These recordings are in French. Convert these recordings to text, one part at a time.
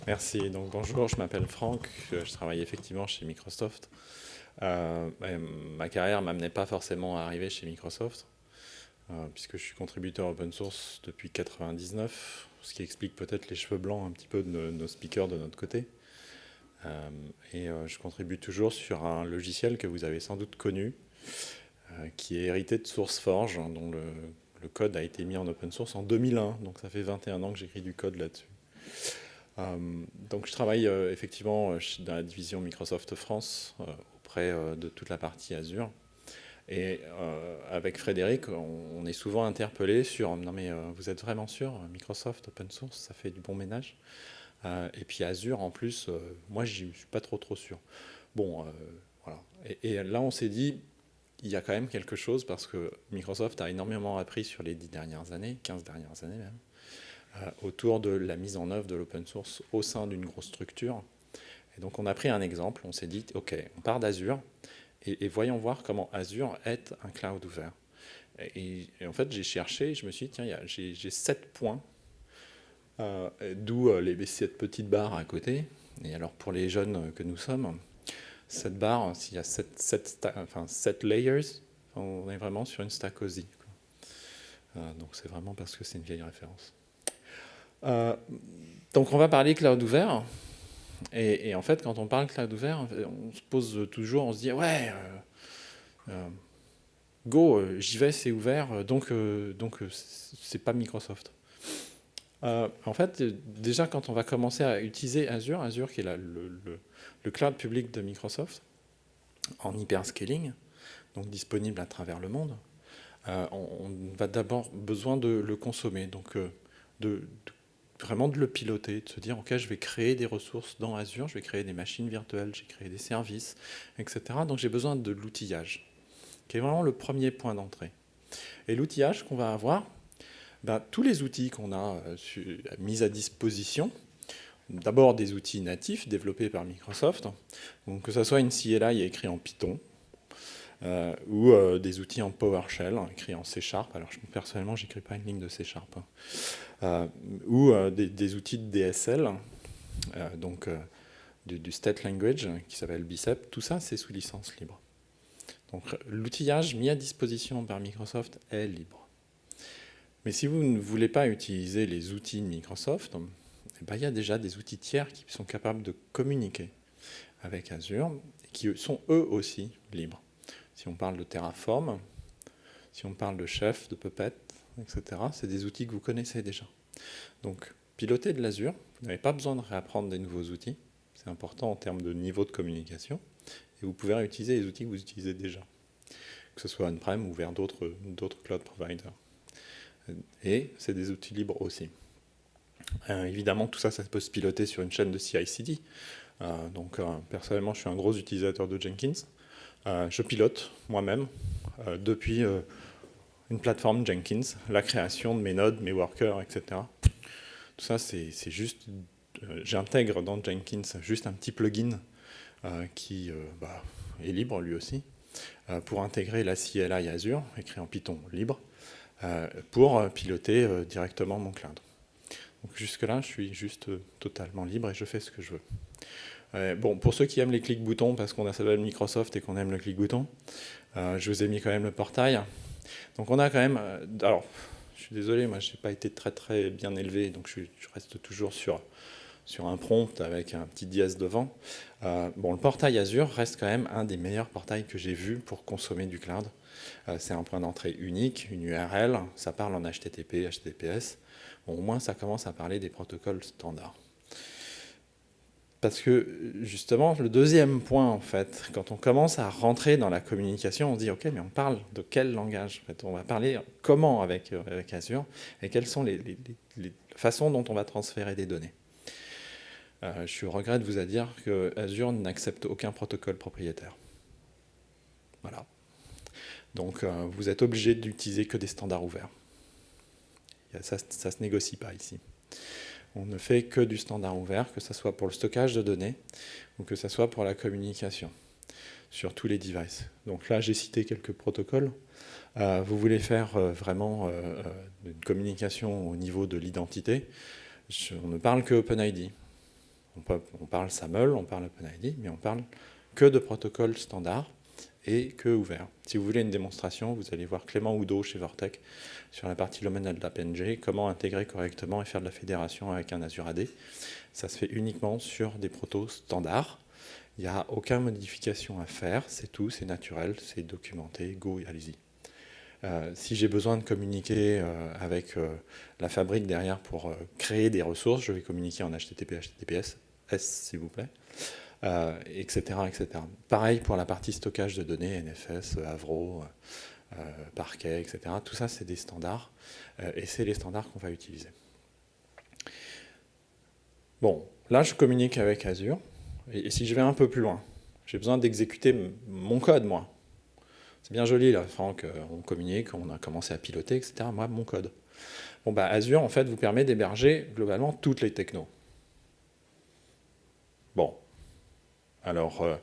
Merci. Donc, bonjour, je m'appelle Franck, je travaille effectivement chez Microsoft. Ma carrière ne m'amenait pas forcément à arriver chez Microsoft, puisque je suis contributeur open source depuis 99, ce qui explique peut-être les cheveux blancs un petit peu de nos speakers de notre côté. Je contribue toujours sur un logiciel que vous avez sans doute connu, qui est hérité de SourceForge, dont le code a été mis en open source en 2001, donc ça fait 21 ans que j'écris du code là-dessus. Donc je travaille effectivement dans la division Microsoft France auprès de toute la partie Azure. Et avec Frédéric, on est souvent interpellé sur « Non mais vous êtes vraiment sûr, Microsoft Open Source, ça fait du bon ménage ?» Et puis Azure, en plus, moi je ne suis pas trop sûr. Bon, voilà. Et là on s'est dit, il y a quand même quelque chose parce que Microsoft a énormément appris sur les 10 dernières années, 15 dernières années même, autour de la mise en œuvre de l'open source au sein d'une grosse structure. Et donc on a pris un exemple, on s'est dit, ok, on part d'Azure, et voyons voir comment Azure est un cloud ouvert. Et en fait, j'ai cherché, je me suis dit, tiens, j'ai 7 points, d'où les 7 petites barres à côté. Et alors pour les jeunes que nous sommes, cette barre, s'il y a 7 layers, on est vraiment sur une stack OSI. Donc c'est vraiment parce que c'est une vieille référence. Donc on va parler cloud ouvert. Et en fait, quand on parle cloud ouvert, on se pose toujours, on se dit ouais, go, j'y vais, c'est ouvert, donc c'est pas Microsoft. En fait, déjà quand on va commencer à utiliser Azure, Azure qui est le cloud public de Microsoft, en hyperscaling, donc disponible à travers le monde, on va d'abord besoin de le consommer, donc vraiment de le piloter, de se dire ok, je vais créer des ressources dans Azure, je vais créer des machines virtuelles, j'ai créé des services, etc. Donc j'ai besoin de l'outillage, qui est vraiment le premier point d'entrée. Et l'outillage qu'on va avoir, tous les outils qu'on a mis à disposition, d'abord des outils natifs développés par Microsoft, donc que ce soit une CLI écrite en Python, ou des outils en PowerShell, écrits en C#. Alors personnellement, je n'écris pas une ligne de C#. Ou des outils de DSL, donc du State Language, qui s'appelle Bicep. Tout ça, c'est sous licence libre. Donc l'outillage mis à disposition par Microsoft est libre. Mais si vous ne voulez pas utiliser les outils de Microsoft, il y a déjà des outils tiers qui sont capables de communiquer avec Azure, et qui sont eux aussi libres. Si on parle de Terraform, si on parle de Chef, de Puppet, etc., c'est des outils que vous connaissez déjà. Donc, piloter de l'Azure, vous n'avez pas besoin de réapprendre des nouveaux outils. C'est important en termes de niveau de communication. Et vous pouvez réutiliser les outils que vous utilisez déjà, que ce soit on-prem ou vers d'autres cloud providers. Et c'est des outils libres aussi. Évidemment, tout ça, ça peut se piloter sur une chaîne de CI/CD. Personnellement, je suis un gros utilisateur de Jenkins. Je pilote moi-même depuis une plateforme Jenkins, la création de mes nodes, mes workers, etc. Tout ça, c'est juste... J'intègre dans Jenkins juste un petit plugin qui est libre lui aussi, pour intégrer la CLI Azure, écrit en Python libre, pour piloter directement mon cloud. Donc jusque-là, je suis juste totalement libre et je fais ce que je veux. Bon, pour ceux qui aiment les clics-boutons, parce qu'on a s'appelle Microsoft et qu'on aime le clic-bouton, je vous ai mis quand même le portail. Donc on a quand même... alors, je suis désolé, moi je n'ai pas été très bien élevé, donc je reste toujours sur un prompt avec un petit dièse devant. Le portail Azure reste quand même un des meilleurs portails que j'ai vu pour consommer du cloud. C'est un point d'entrée unique, une URL, ça parle en HTTP, HTTPS. Bon, au moins ça commence à parler des protocoles standards. Parce que justement, le deuxième point, en fait, quand on commence à rentrer dans la communication, on se dit, ok, mais on parle de quel langage en fait, on va parler comment avec Azure, et quelles sont les façons dont on va transférer des données. Je regrette de vous dire que Azure n'accepte aucun protocole propriétaire. Voilà. Donc, vous êtes obligé d'utiliser que des standards ouverts. Ça ne se négocie pas ici. On ne fait que du standard ouvert, que ce soit pour le stockage de données ou que ce soit pour la communication sur tous les devices. Donc là, j'ai cité quelques protocoles. Vous voulez faire vraiment une communication au niveau de l'identité. On ne parle que OpenID. On parle SAML, on parle OpenID, mais on parle que de protocoles standards et que ouverts. Si vous voulez une démonstration, vous allez voir Clément Oudot chez Vortec sur la partie Lomenal d'AppNG, comment intégrer correctement et faire de la fédération avec un Azure AD. Ça se fait uniquement sur des protos standards. Il n'y a aucune modification à faire, c'est tout, c'est naturel, c'est documenté, go, allez-y. Si j'ai besoin de communiquer avec la fabrique derrière pour créer des ressources, je vais communiquer en HTTP, HTTPS, s'il vous plaît, etc., etc. Pareil pour la partie stockage de données, NFS, Avro, Parquet, etc. Tout ça, c'est des standards, et c'est les standards qu'on va utiliser. Bon, là, je communique avec Azure, et si je vais un peu plus loin, j'ai besoin d'exécuter mon code, moi. C'est bien joli, là, Franck, on communique, on a commencé à piloter, etc. Moi, mon code. Bon, bah, Azure, en fait, vous permet d'héberger globalement toutes les technos. Bon. Alors, vous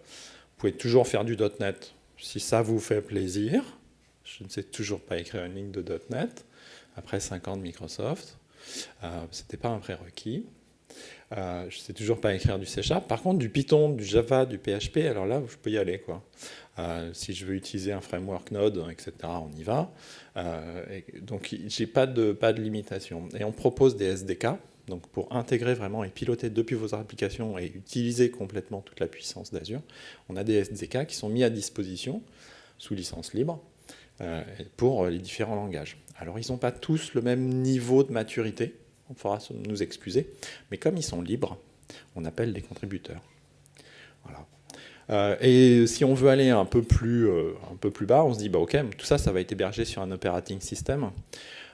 pouvez toujours faire du .NET si ça vous fait plaisir. Je ne sais toujours pas écrire une ligne de .NET. Après 5 ans de Microsoft, ce n'était pas un prérequis. Je ne sais toujours pas écrire du C#. Par contre, du Python, du Java, du PHP, alors là, je peux y aller, quoi. Si je veux utiliser un framework Node, etc., on y va. Donc, j'ai pas de limitation. Et on propose des SDK, donc pour intégrer vraiment et piloter depuis vos applications et utiliser complètement toute la puissance d'Azure. On a des SDK qui sont mis à disposition sous licence libre pour les différents langages. Alors, ils n'ont pas tous le même niveau de maturité. On faudra nous excuser. Mais comme ils sont libres, on appelle les contributeurs. Voilà. Et si on veut aller un peu plus bas, on se dit, bah, OK, tout ça, ça va être hébergé sur un operating system.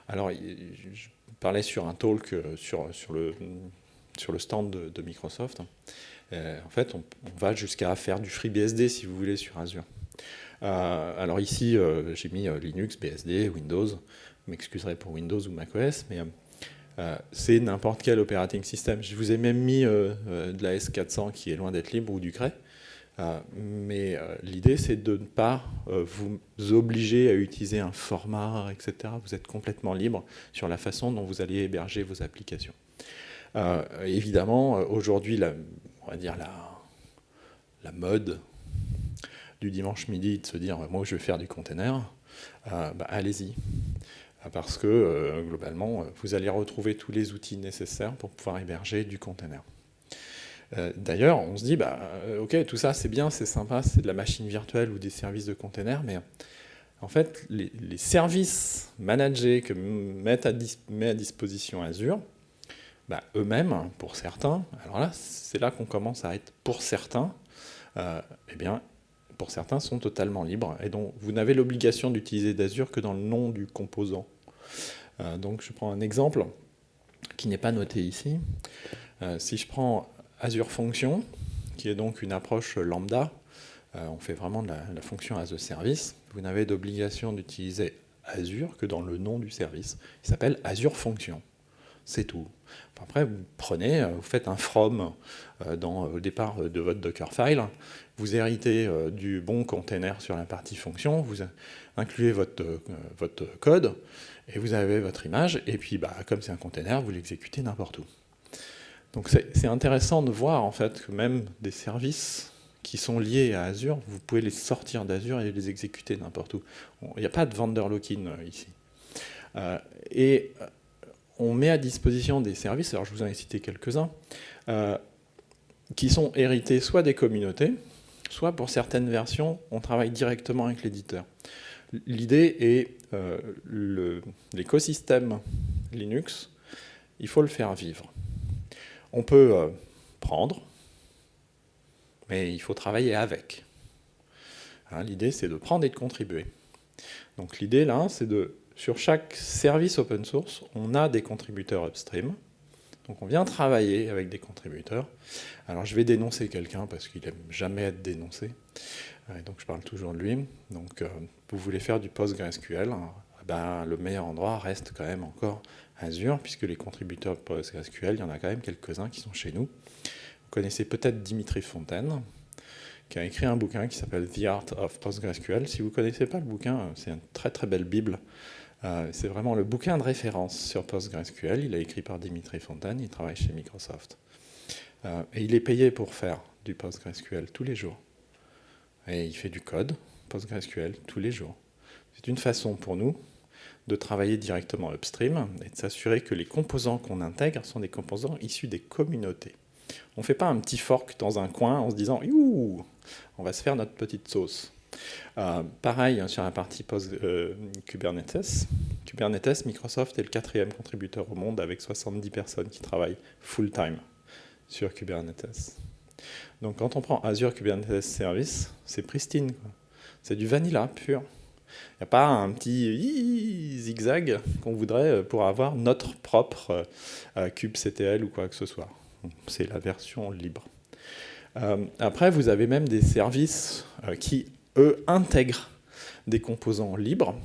Alors, je parlais sur un talk sur le stand de Microsoft. En fait, on va jusqu'à faire du FreeBSD, si vous voulez, sur Azure. Alors ici, j'ai mis Linux, BSD, Windows. Vous m'excuserez pour Windows ou macOS, mais c'est n'importe quel operating system. Je vous ai même mis de la S400 qui est loin d'être libre ou du Cray. Mais l'idée, c'est de ne pas vous obliger à utiliser un format, etc. Vous êtes complètement libre sur la façon dont vous allez héberger vos applications. Évidemment, aujourd'hui, on va dire la mode du dimanche midi de se dire « moi, je vais faire du container bah, allez-y ». Parce que, globalement, vous allez retrouver tous les outils nécessaires pour pouvoir héberger du container. D'ailleurs, on se dit, bah, OK, tout ça, c'est bien, c'est sympa, c'est de la machine virtuelle ou des services de container, mais en fait, les services managés que met à disposition Azure, bah, eux-mêmes, pour certains, alors là, c'est là qu'on commence à être, pour certains, eh bien, pour certains, sont totalement libres, et donc vous n'avez l'obligation d'utiliser d'Azure que dans le nom du composant. Donc je prends un exemple qui n'est pas noté ici. Si je prends Azure Function, qui est donc une approche lambda, on fait vraiment de la fonction as a service, vous n'avez d'obligation d'utiliser Azure que dans le nom du service. Il s'appelle Azure Function. C'est tout. Après, vous prenez, vous faites un from au départ de votre Dockerfile, vous héritez du bon container sur la partie fonction, vous incluez votre code, et vous avez votre image, et puis bah, comme c'est un container, vous l'exécutez n'importe où. Donc c'est intéressant de voir en fait que même des services qui sont liés à Azure, vous pouvez les sortir d'Azure et les exécuter n'importe où. Il n'y a pas de vendor lock-in ici. Et on met à disposition des services, alors je vous en ai cité quelques-uns, qui sont hérités soit des communautés, soit pour certaines versions, on travaille directement avec l'éditeur. L'idée est l'écosystème Linux, il faut le faire vivre. On peut prendre, mais il faut travailler avec. Hein, l'idée, c'est de prendre et de contribuer. Donc l'idée, là, c'est sur chaque service open source, on a des contributeurs upstream. Donc on vient travailler avec des contributeurs. Alors je vais dénoncer quelqu'un parce qu'il n'aime jamais être dénoncé. Et donc je parle toujours de lui. Donc vous voulez faire du PostgreSQL, ben, le meilleur endroit reste quand même encore Azure, puisque les contributeurs de PostgreSQL, il y en a quand même quelques-uns qui sont chez nous. Vous connaissez peut-être Dimitri Fontaine, qui a écrit un bouquin qui s'appelle The Art of PostgreSQL. Si vous ne connaissez pas le bouquin, c'est une très très belle bible. C'est vraiment le bouquin de référence sur PostgreSQL. Il est écrit par Dimitri Fontaine, il travaille chez Microsoft. Et il est payé pour faire du PostgreSQL tous les jours. Et il fait du code PostgreSQL tous les jours. C'est une façon pour nous de travailler directement upstream et de s'assurer que les composants qu'on intègre sont des composants issus des communautés. On ne fait pas un petit fork dans un coin en se disant « Youhou, on va se faire notre petite sauce ». Pareil sur la partie Kubernetes. Kubernetes, Microsoft est le 4e contributeur au monde avec 70 personnes qui travaillent full-time sur Kubernetes. Donc quand on prend Azure Kubernetes Service, c'est pristine. C'est du vanilla pur. Il n'y a pas un petit zigzag qu'on voudrait pour avoir notre propre kubectl ou quoi que ce soit. C'est la version libre. Après, vous avez même des services qui, eux, intègrent des composants libres.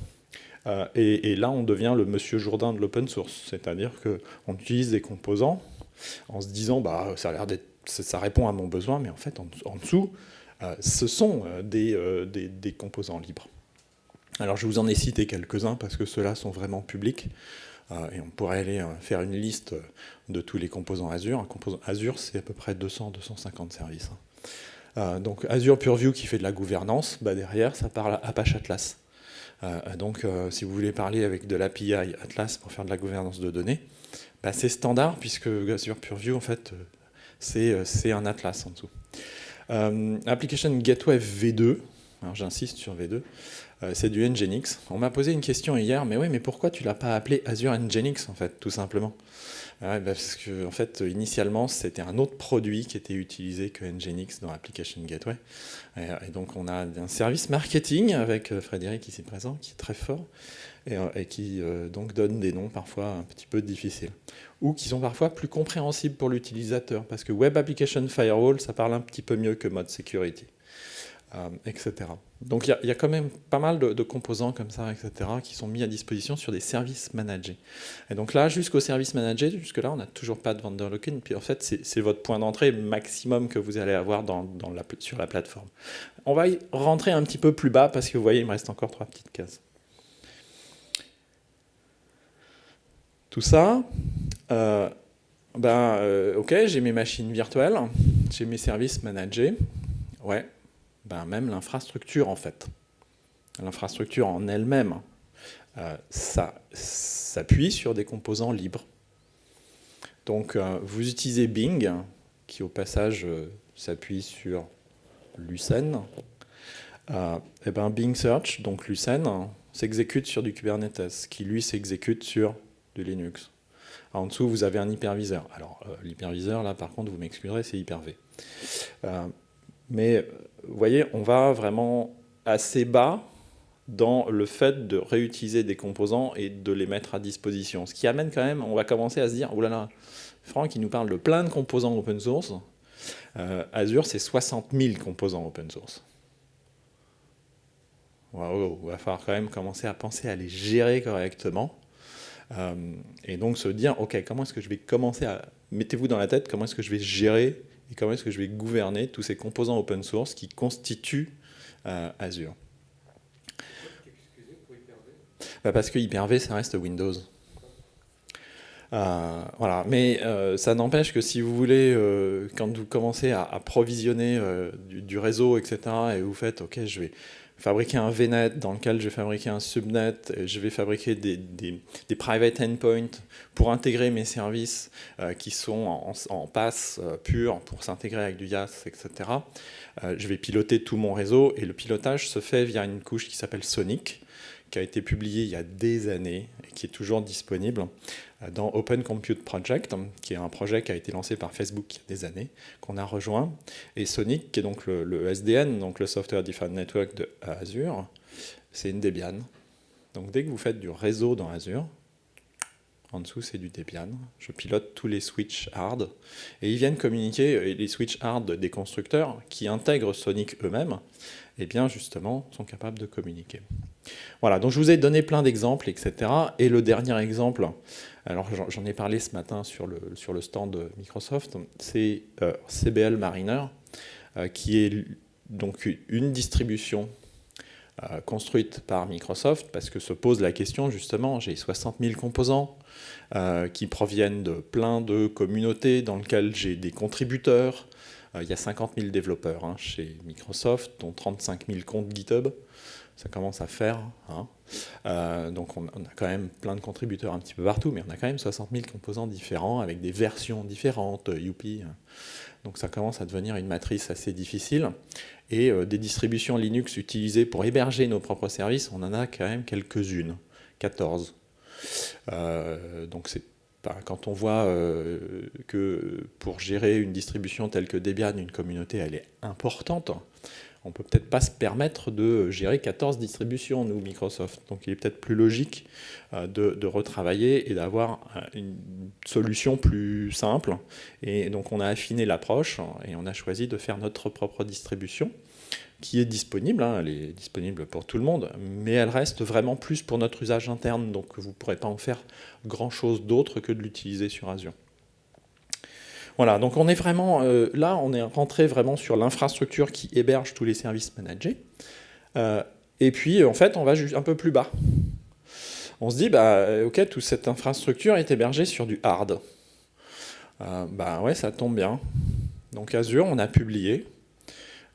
Et là, on devient le monsieur Jourdain de l'open source. C'est-à-dire qu'on utilise des composants en se disant bah, ça a l'air d'être, ça répond à mon besoin, mais en fait, en dessous, ce sont des composants libres. Alors, je vous en ai cité quelques-uns parce que ceux-là sont vraiment publics. Et on pourrait aller faire une liste de tous les composants Azure. Un composant Azure, c'est à peu près 200-250 services. Donc Azure Purview qui fait de la gouvernance, bah derrière, ça parle à Apache Atlas. Donc si vous voulez parler avec de l'API Atlas pour faire de la gouvernance de données, bah, c'est standard puisque Azure Purview, en fait, c'est un Atlas en dessous. Application Gateway V2, alors j'insiste sur V2, c'est du Nginx. On m'a posé une question hier, mais oui, mais pourquoi tu ne l'as pas appelé Azure Nginx, en fait, tout simplement? Parce que, en fait, initialement, c'était un autre produit qui était utilisé que Nginx dans Application Gateway. Et donc, on a un service marketing avec Frédéric ici présent, qui est très fort, et qui donc donne des noms parfois un petit peu difficiles, ou qui sont parfois plus compréhensibles pour l'utilisateur, parce que Web Application Firewall, ça parle un petit peu mieux que Mode Security. Etc. Donc il y a quand même pas mal de composants comme ça, etc., qui sont mis à disposition sur des services managés. Et donc là, jusqu'au service managé, jusque-là, on n'a toujours pas de vendor lock-in. Puis en fait, c'est votre point d'entrée maximum que vous allez avoir sur la plateforme. On va y rentrer un petit peu plus bas parce que vous voyez, il me reste encore 3 petites cases. Tout ça, ok, j'ai mes machines virtuelles, j'ai mes services managés. Ouais. Ben, même l'infrastructure en fait. L'infrastructure en elle-même, ça s'appuie sur des composants libres. Donc vous utilisez Bing, qui au passage s'appuie sur Lucene. Et ben Bing Search, donc Lucene, s'exécute sur du Kubernetes, qui lui s'exécute sur du Linux. En dessous, vous avez un hyperviseur. Alors l'hyperviseur, là par contre, vous m'excuserez, c'est Hyper-V. Mais vous voyez, on va vraiment assez bas dans le fait de réutiliser des composants et de les mettre à disposition. Ce qui amène quand même, on va commencer à se dire, oulala, Franck, il nous parle de plein de composants open source. Azure, c'est 60 000 composants open source. Waouh, il va falloir quand même commencer à penser à les gérer correctement. Et donc se dire, ok, comment est-ce que je vais commencer à... Mettez-vous dans la tête, comment est-ce que je vais gérer et comment est-ce que je vais gouverner tous ces composants open source qui constituent Azure. Parce que Hyper-V, ça reste Windows. Voilà. Mais ça n'empêche que si vous voulez, quand vous commencez à provisionner du réseau, etc., et vous faites, ok, je vais fabriquer un VNet dans lequel je vais fabriquer un subnet, et je vais fabriquer des private endpoints pour intégrer mes services qui sont en pass pur pour s'intégrer avec du YAS, etc. Je vais piloter tout mon réseau et le pilotage se fait via une couche qui s'appelle Sonic, qui a été publié il y a des années et qui est toujours disponible dans Open Compute Project, qui est un projet qui a été lancé par Facebook il y a des années, qu'on a rejoint. Et Sonic, qui est donc le SDN, donc le Software Defined Network de Azure, c'est une Debian. Donc dès que vous faites du réseau dans Azure, en dessous c'est du Debian. Je pilote tous les switches hard. Et ils viennent communiquer, les switches hard des constructeurs qui intègrent Sonic eux-mêmes, et bien justement sont capables de communiquer. Voilà, donc je vous ai donné plein d'exemples, etc. Et le dernier exemple, alors j'en ai parlé ce matin sur le stand de Microsoft, c'est CBL Mariner, qui est donc une distribution construite par Microsoft, parce que se pose la question, justement, j'ai 60 000 composants qui proviennent de plein de communautés dans lesquelles j'ai des contributeurs. Il y a 50 000 développeurs chez Microsoft, dont 35 000 comptes GitHub. Ça commence à faire. Donc on a quand même plein de contributeurs un petit peu partout, mais on a quand même 60 000 composants différents, avec des versions différentes, youpi. Donc ça commence à devenir une matrice assez difficile. Et des distributions Linux utilisées pour héberger nos propres services, on en a quand même quelques-unes, 14. Donc quand on voit que pour gérer une distribution telle que Debian, une communauté, elle est importante, on peut peut-être pas se permettre de gérer 14 distributions, nous, Microsoft. Donc il est peut-être plus logique de retravailler et d'avoir une solution plus simple. Et donc on a affiné l'approche et on a choisi de faire notre propre distribution, qui est disponible, elle est disponible pour tout le monde, mais elle reste vraiment plus pour notre usage interne, donc vous ne pourrez pas en faire grand-chose d'autre que de l'utiliser sur Azure. Voilà, donc on est vraiment, là on est rentré vraiment sur l'infrastructure qui héberge tous les services managés, et puis en fait on va juste un peu plus bas. On se dit, ok, toute cette infrastructure est hébergée sur du hard. Ouais, ça tombe bien. Donc Azure, on a publié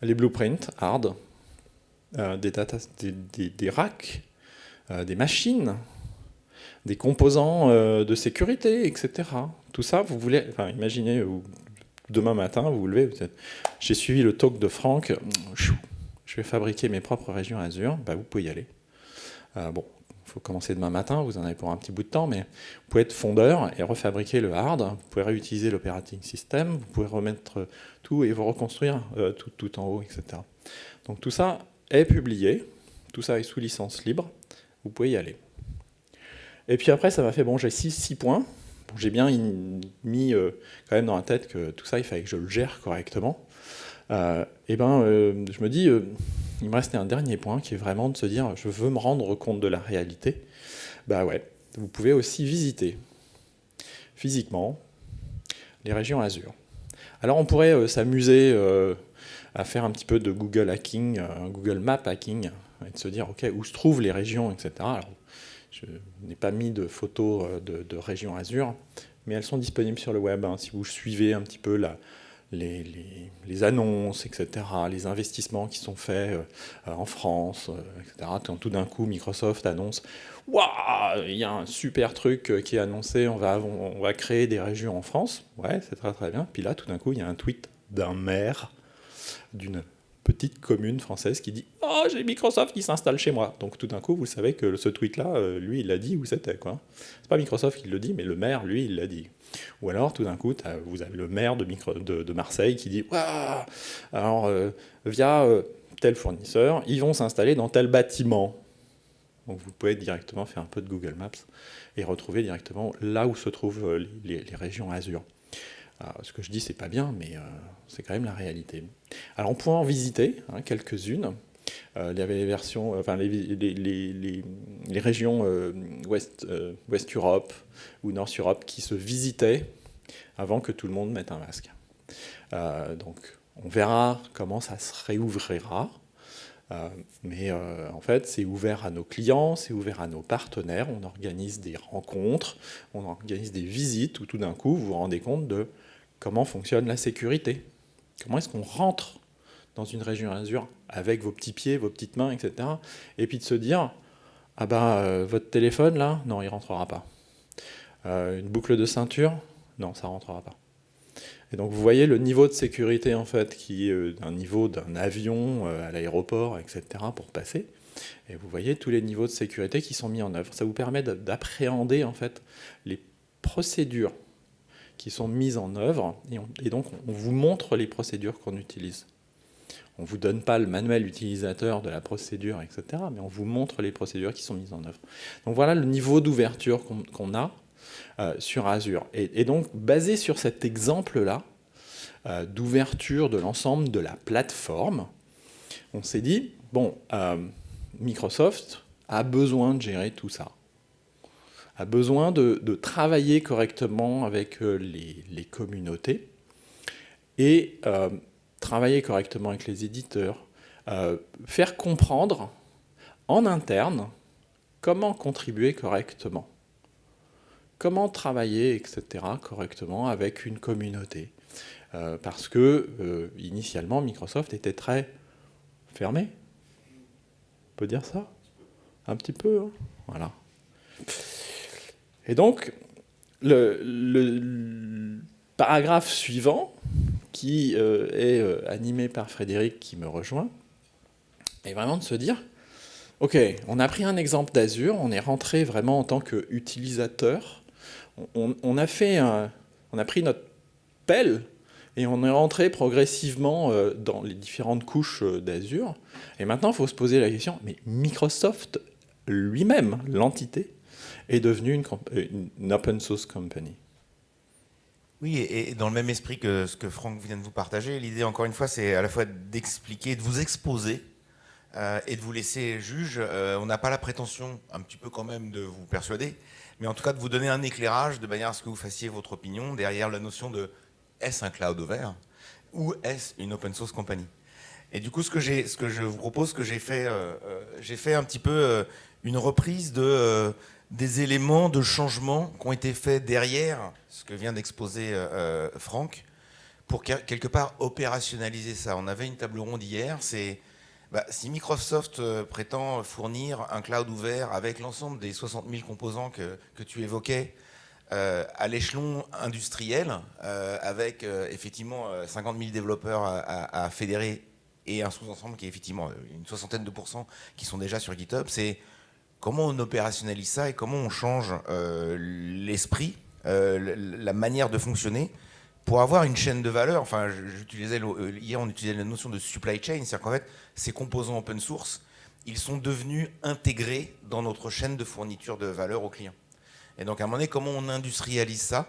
les blueprints hard, des racks, des machines, des composants de sécurité, etc. Tout ça, vous voulez, imaginez, demain matin, vous vous levez, j'ai suivi le talk de Franck, je vais fabriquer mes propres régions Azure, vous pouvez y aller. Bon, il faut commencer demain matin, vous en avez pour un petit bout de temps, mais vous pouvez être fondeur et refabriquer le hard, vous pouvez réutiliser l'operating system, vous pouvez remettre tout et vous reconstruire tout en haut, etc. Donc tout ça est publié, tout ça est sous licence libre, vous pouvez y aller. Et puis après, ça m'a fait, j'ai 6 points, j'ai bien mis quand même dans la tête que tout ça, il fallait que je le gère correctement. Je me dis, il me restait un dernier point qui est vraiment de se dire, je veux me rendre compte de la réalité. Vous pouvez aussi visiter physiquement les régions Azure. Alors on pourrait s'amuser à faire un petit peu de Google hacking, Google Map hacking, et de se dire, ok, où se trouvent les régions, etc. Alors, je n'ai pas mis de photos de régions Azure, mais elles sont disponibles sur le web. Si vous suivez un petit peu les annonces, etc., les investissements qui sont faits en France, etc. Tout d'un coup, Microsoft annonce « Waouh, il y a un super truc qui est annoncé, on va créer des régions en France. » Ouais, c'est très très bien. Puis là, tout d'un coup, il y a un tweet d'un maire d'une petite commune française qui dit « Oh, j'ai Microsoft qui s'installe chez moi !» Donc tout d'un coup, vous savez que ce tweet-là, lui, il l'a dit où c'était, quoi. C'est pas Microsoft qui le dit, mais le maire, lui, il l'a dit. Ou alors, tout d'un coup, vous avez le maire de Marseille qui dit « Waouh, alors, via tel fournisseur, ils vont s'installer dans tel bâtiment. » Donc vous pouvez directement faire un peu de Google Maps et retrouver directement là où se trouvent les régions Azure. Ce que je dis, c'est pas bien, mais c'est quand même la réalité. Alors on pourrait en visiter quelques-unes. Il y avait les versions, les régions West Europe ou North Europe qui se visitaient avant que tout le monde mette un masque. Donc on verra comment ça se réouvrira. Mais en fait, c'est ouvert à nos clients, c'est ouvert à nos partenaires. On organise des rencontres, on organise des visites où tout d'un coup, vous vous rendez compte de comment fonctionne la sécurité. Comment est-ce qu'on rentre dans une région Azure avec vos petits pieds, vos petites mains, etc. Et puis de se dire, votre téléphone, là, non, il ne rentrera pas. Une boucle de ceinture, non, ça ne rentrera pas. Et donc vous voyez le niveau de sécurité, en fait, qui est un niveau d'un avion à l'aéroport, etc., pour passer. Et vous voyez tous les niveaux de sécurité qui sont mis en œuvre. Ça vous permet d'appréhender, en fait, les procédures qui sont mises en œuvre, et donc on vous montre les procédures qu'on utilise. On ne vous donne pas le manuel utilisateur de la procédure, etc., mais on vous montre les procédures qui sont mises en œuvre. Donc voilà le niveau d'ouverture qu'on a sur Azure. Et donc, basé sur cet exemple-là, d'ouverture de l'ensemble de la plateforme, on s'est dit, Microsoft a besoin de gérer tout ça, a besoin de travailler correctement avec les communautés et travailler correctement avec les éditeurs, faire comprendre en interne, comment contribuer correctement, comment travailler, etc., correctement avec une communauté. Parce que, initialement, Microsoft était très fermé. On peut dire ça? Un petit peu, hein. Voilà. Et donc, le paragraphe suivant, qui est animé par Frédéric, qui me rejoint, est vraiment de se dire, OK, on a pris un exemple d'Azure, on est rentré vraiment en tant qu'utilisateur, on a pris notre pelle, et on est rentré progressivement dans les différentes couches d'Azure. Et maintenant, il faut se poser la question, mais Microsoft lui-même, l'entité, est devenu une open source company. Oui, et dans le même esprit que ce que Franck vient de vous partager, l'idée, encore une fois, c'est à la fois d'expliquer, de vous exposer et de vous laisser juge. On n'a pas la prétention, un petit peu quand même, de vous persuader, mais en tout cas de vous donner un éclairage de manière à ce que vous fassiez votre opinion derrière la notion de est-ce un cloud ouvert ou est-ce une open source company. Et du coup, ce que je vous propose, que j'ai fait un petit peu une reprise des éléments de changement qui ont été faits derrière ce que vient d'exposer Franck, pour quelque part opérationnaliser ça. On avait une table ronde hier, c'est si Microsoft prétend fournir un cloud ouvert avec l'ensemble des 60 000 composants que tu évoquais, à l'échelon industriel, avec effectivement 50 000 développeurs à fédérer et un sous-ensemble qui est effectivement une soixantaine de pourcents qui sont déjà sur GitHub, c'est comment on opérationnalise ça et comment on change l'esprit, la manière de fonctionner pour avoir une chaîne de valeur. Enfin, hier on utilisait la notion de supply chain, c'est-à-dire qu'en fait, ces composants open source, ils sont devenus intégrés dans notre chaîne de fourniture de valeur aux clients. Et donc à un moment donné, comment on industrialise ça?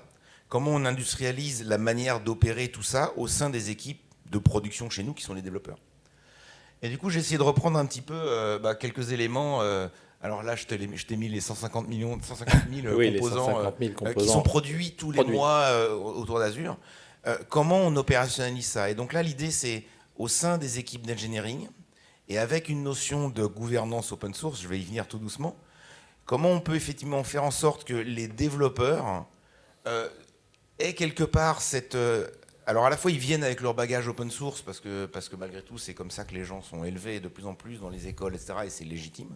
Comment on industrialise la manière d'opérer tout ça au sein des équipes de production chez nous qui sont les développeurs? Et du coup, j'ai essayé de reprendre un petit peu quelques éléments. Alors là, je t'ai mis les 150 000 Oui, composants, les 150 000 composants qui sont produits tous les mois autour d'Azure. Comment on opérationnalise ça? Et donc là, l'idée, c'est au sein des équipes d'engineering et avec une notion de gouvernance open source, je vais y venir tout doucement, comment on peut effectivement faire en sorte que les développeurs aient quelque part cette... alors à la fois ils viennent avec leur bagage open source parce que malgré tout c'est comme ça que les gens sont élevés de plus en plus dans les écoles, etc. Et c'est légitime.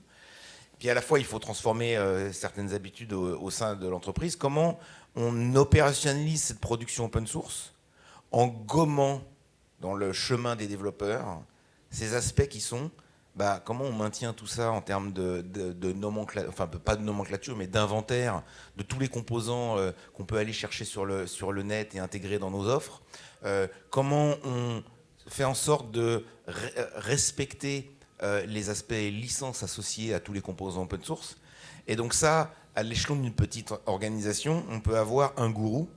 Puis à la fois il faut transformer certaines habitudes au sein de l'entreprise. Comment on opérationnalise cette production open source en gommant dans le chemin des développeurs ces aspects qui sont comment on maintient tout ça en termes de nomenclature, enfin pas de nomenclature, mais d'inventaire de tous les composants qu'on peut aller chercher sur le net et intégrer dans nos offres. Comment on fait en sorte de respecter les aspects licences associés à tous les composants open source. Et donc ça, à l'échelon d'une petite organisation, on peut avoir un gourou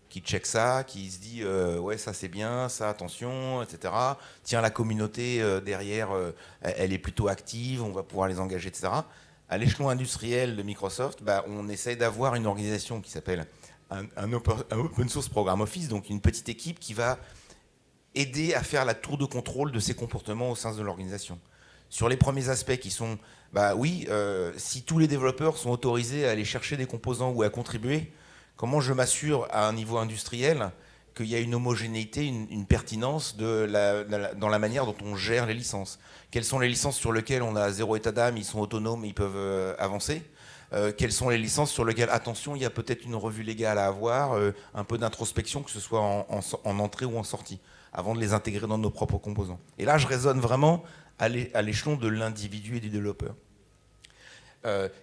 qui check ça, qui se dit ouais ça c'est bien, ça attention, etc. Tiens, la communauté derrière, elle est plutôt active, on va pouvoir les engager, etc. À l'échelon industriel de Microsoft, on essaye d'avoir une organisation qui s'appelle un Open Source Program Office, donc une petite équipe qui va aider à faire la tour de contrôle de ces comportements au sein de l'organisation. Sur les premiers aspects qui sont, si tous les développeurs sont autorisés à aller chercher des composants ou à contribuer, comment je m'assure à un niveau industriel qu'il y a une homogénéité, une pertinence dans la manière dont on gère les licences? Quelles sont les licences sur lesquelles on a zéro état d'âme, ils sont autonomes, ils peuvent avancer? Quelles sont les licences sur lesquelles, attention, il y a peut-être une revue légale à avoir, un peu d'introspection, que ce soit en entrée ou en sortie, avant de les intégrer dans nos propres composants. Et là, je raisonne vraiment à l'échelon de l'individu et du développeur.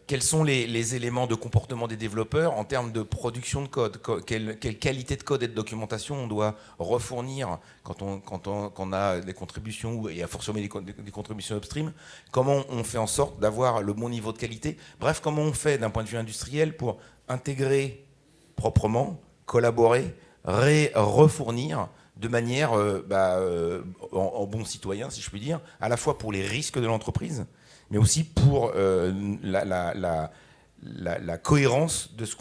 Quels sont les éléments de comportement des développeurs en termes de production de code? Quelle qualité de code et de documentation on doit refournir quand on a des contributions et a fortiori des contributions upstream? Comment on fait en sorte d'avoir le bon niveau de qualité? Bref, comment on fait d'un point de vue industriel pour intégrer proprement, collaborer, refournir de manière en bon citoyen, si je puis dire, à la fois pour les risques de l'entreprise, mais aussi pour la la cohérence de ce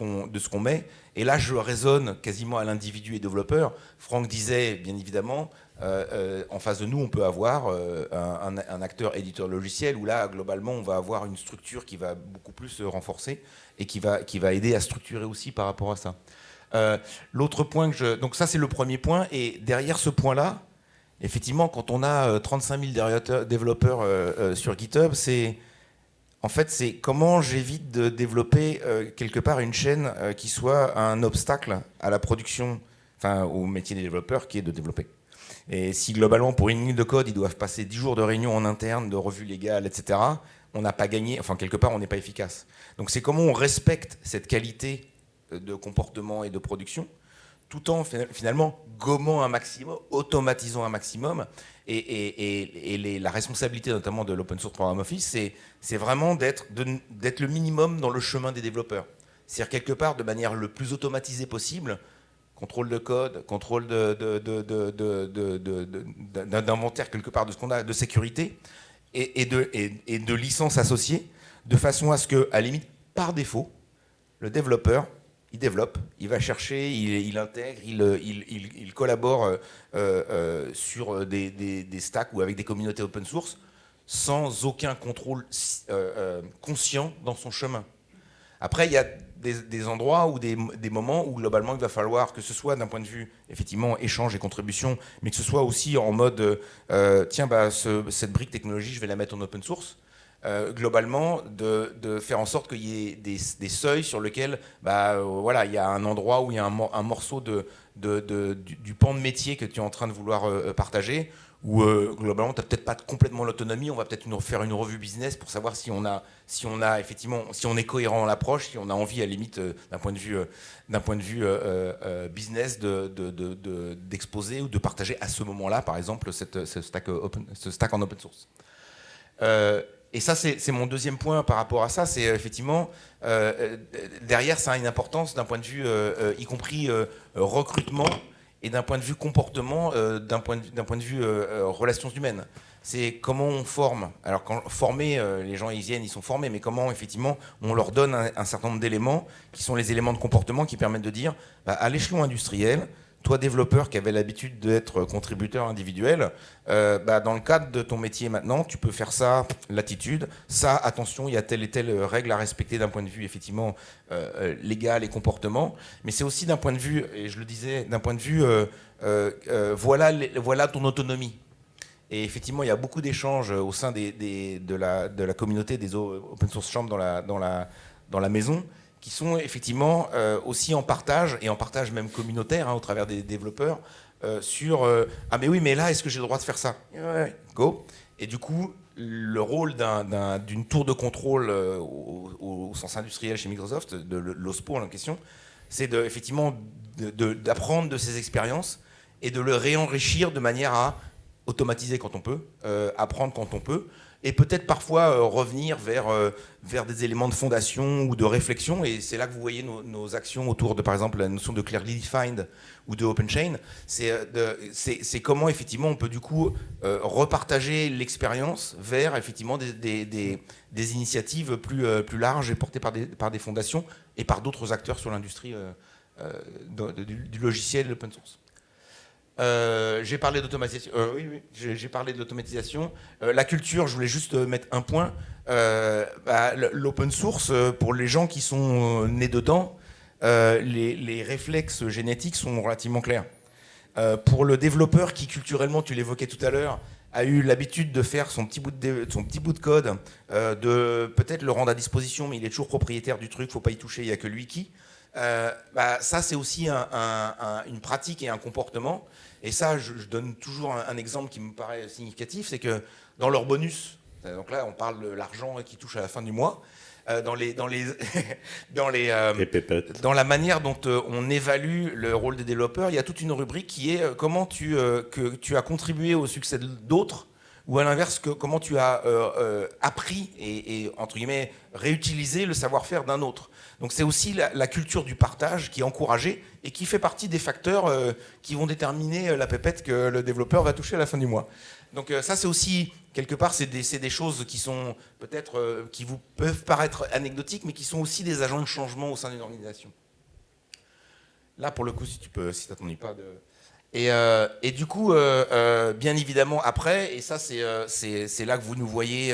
qu'on met. Et là, je raisonne quasiment à l'individu et développeur. Franck disait, bien évidemment, en face de nous, on peut avoir un acteur éditeur logiciel où là, globalement, on va avoir une structure qui va beaucoup plus se renforcer et qui va aider à structurer aussi par rapport à ça. L'autre point donc ça, c'est le premier point. Et derrière ce point-là, effectivement, quand on a 35 000 développeurs sur GitHub, c'est comment j'évite de développer quelque part une chaîne qui soit un obstacle à la production, enfin au métier des développeurs qui est de développer. Et si globalement pour une ligne de code ils doivent passer 10 jours de réunion en interne, de revues légales, etc., on n'a pas gagné, enfin quelque part on n'est pas efficace. Donc c'est comment on respecte cette qualité de comportement et de production, tout en finalement gommant un maximum, automatisant un maximum. Et la responsabilité notamment de l'Open Source Program Office, c'est vraiment d'être le minimum dans le chemin des développeurs. C'est-à-dire quelque part de manière le plus automatisée possible, contrôle de code, contrôle d'inventaire quelque part de ce qu'on a, de sécurité et de licences associées, de façon à ce que, à la limite, par défaut, le développeur, il développe, il va chercher, il intègre, il collabore sur des stacks ou avec des communautés open source sans aucun contrôle conscient dans son chemin. Après, il y a des endroits ou des moments où globalement il va falloir que ce soit d'un point de vue effectivement échange et contribution, mais que ce soit aussi en mode tiens, cette brique technologie, je vais la mettre en open source. Globalement, de faire en sorte qu'il y ait des seuils sur lesquels voilà, il y a un endroit où il y a un morceau du pan de métier que tu es en train de vouloir partager, où globalement, tu n'as peut-être pas complètement l'autonomie. On va peut-être faire une revue business pour savoir si on a effectivement, si on est cohérent dans l'approche, si on a envie, à la limite, d'un point de vue business, d'exposer ou de partager à ce moment-là, par exemple, ce stack en open source. Et ça, c'est mon deuxième point par rapport à ça. C'est effectivement, derrière, ça a une importance d'un point de vue, y compris recrutement, et d'un point de vue comportement, d'un point de vue relations humaines. C'est comment on forme. Alors, quand former, les gens, ils viennent, ils sont formés, mais comment, effectivement, on leur donne un certain nombre d'éléments, qui sont les éléments de comportement qui permettent de dire, à l'échelon industriel, toi, développeur qui avait l'habitude d'être contributeur individuel, dans le cadre de ton métier maintenant, tu peux faire ça, latitude, ça, attention, il y a telle et telle règle à respecter d'un point de vue effectivement légal et comportement, mais c'est aussi d'un point de vue, et je le disais, d'un point de vue, voilà ton autonomie. Et effectivement, il y a beaucoup d'échanges au sein de la communauté des Open Source Champs dans la maison, qui sont effectivement aussi en partage, et en partage même communautaire, au travers des développeurs, sur ah mais oui, mais là, est-ce que j'ai le droit de faire ça? Ouais, go. Et du coup, le rôle d'une tour de contrôle au sens industriel chez Microsoft, de l'OSPO en question, c'est effectivement d'apprendre de ces expériences et de le réenrichir de manière à automatiser quand on peut, apprendre quand on peut, et peut-être parfois revenir vers des éléments de fondation ou de réflexion. Et c'est là que vous voyez nos actions autour de, par exemple, la notion de clearly defined ou de open chain. C'est comment, effectivement, on peut du coup repartager l'expérience vers, effectivement, des initiatives plus larges et portées par des fondations et par d'autres acteurs sur l'industrie du logiciel et de l'open source. J'ai parlé d'automatisation. Oui, j'ai parlé de l'automatisation. La culture, je voulais juste mettre un point. L'open source, pour les gens qui sont nés dedans, les réflexes génétiques sont relativement clairs. Pour le développeur qui, culturellement, tu l'évoquais tout à l'heure, a eu l'habitude de faire son petit bout de code, de peut-être le rendre à disposition, mais il est toujours propriétaire du truc, il ne faut pas y toucher, il n'y a que lui qui. Ça, c'est aussi une pratique et un comportement. Et ça, je donne toujours un exemple qui me paraît significatif, c'est que dans leur bonus, donc là, on parle de l'argent qui touche à la fin du mois, dans la manière dont on évalue le rôle des développeurs, il y a toute une rubrique qui est comment tu as contribué au succès d'autres ou à l'inverse, comment tu as appris et, entre guillemets, réutilisé le savoir-faire d'un autre. Donc c'est aussi la culture du partage qui est encouragée et qui fait partie des facteurs qui vont déterminer la pépette que le développeur va toucher à la fin du mois. Donc ça, c'est aussi, quelque part, c'est des choses qui sont peut-être, qui vous peuvent paraître anecdotiques, mais qui sont aussi des agents de changement au sein d'une organisation. Là, pour le coup, si tu t'ennuies pas de... Et du coup, bien évidemment, après, et ça, c'est là que vous nous voyez,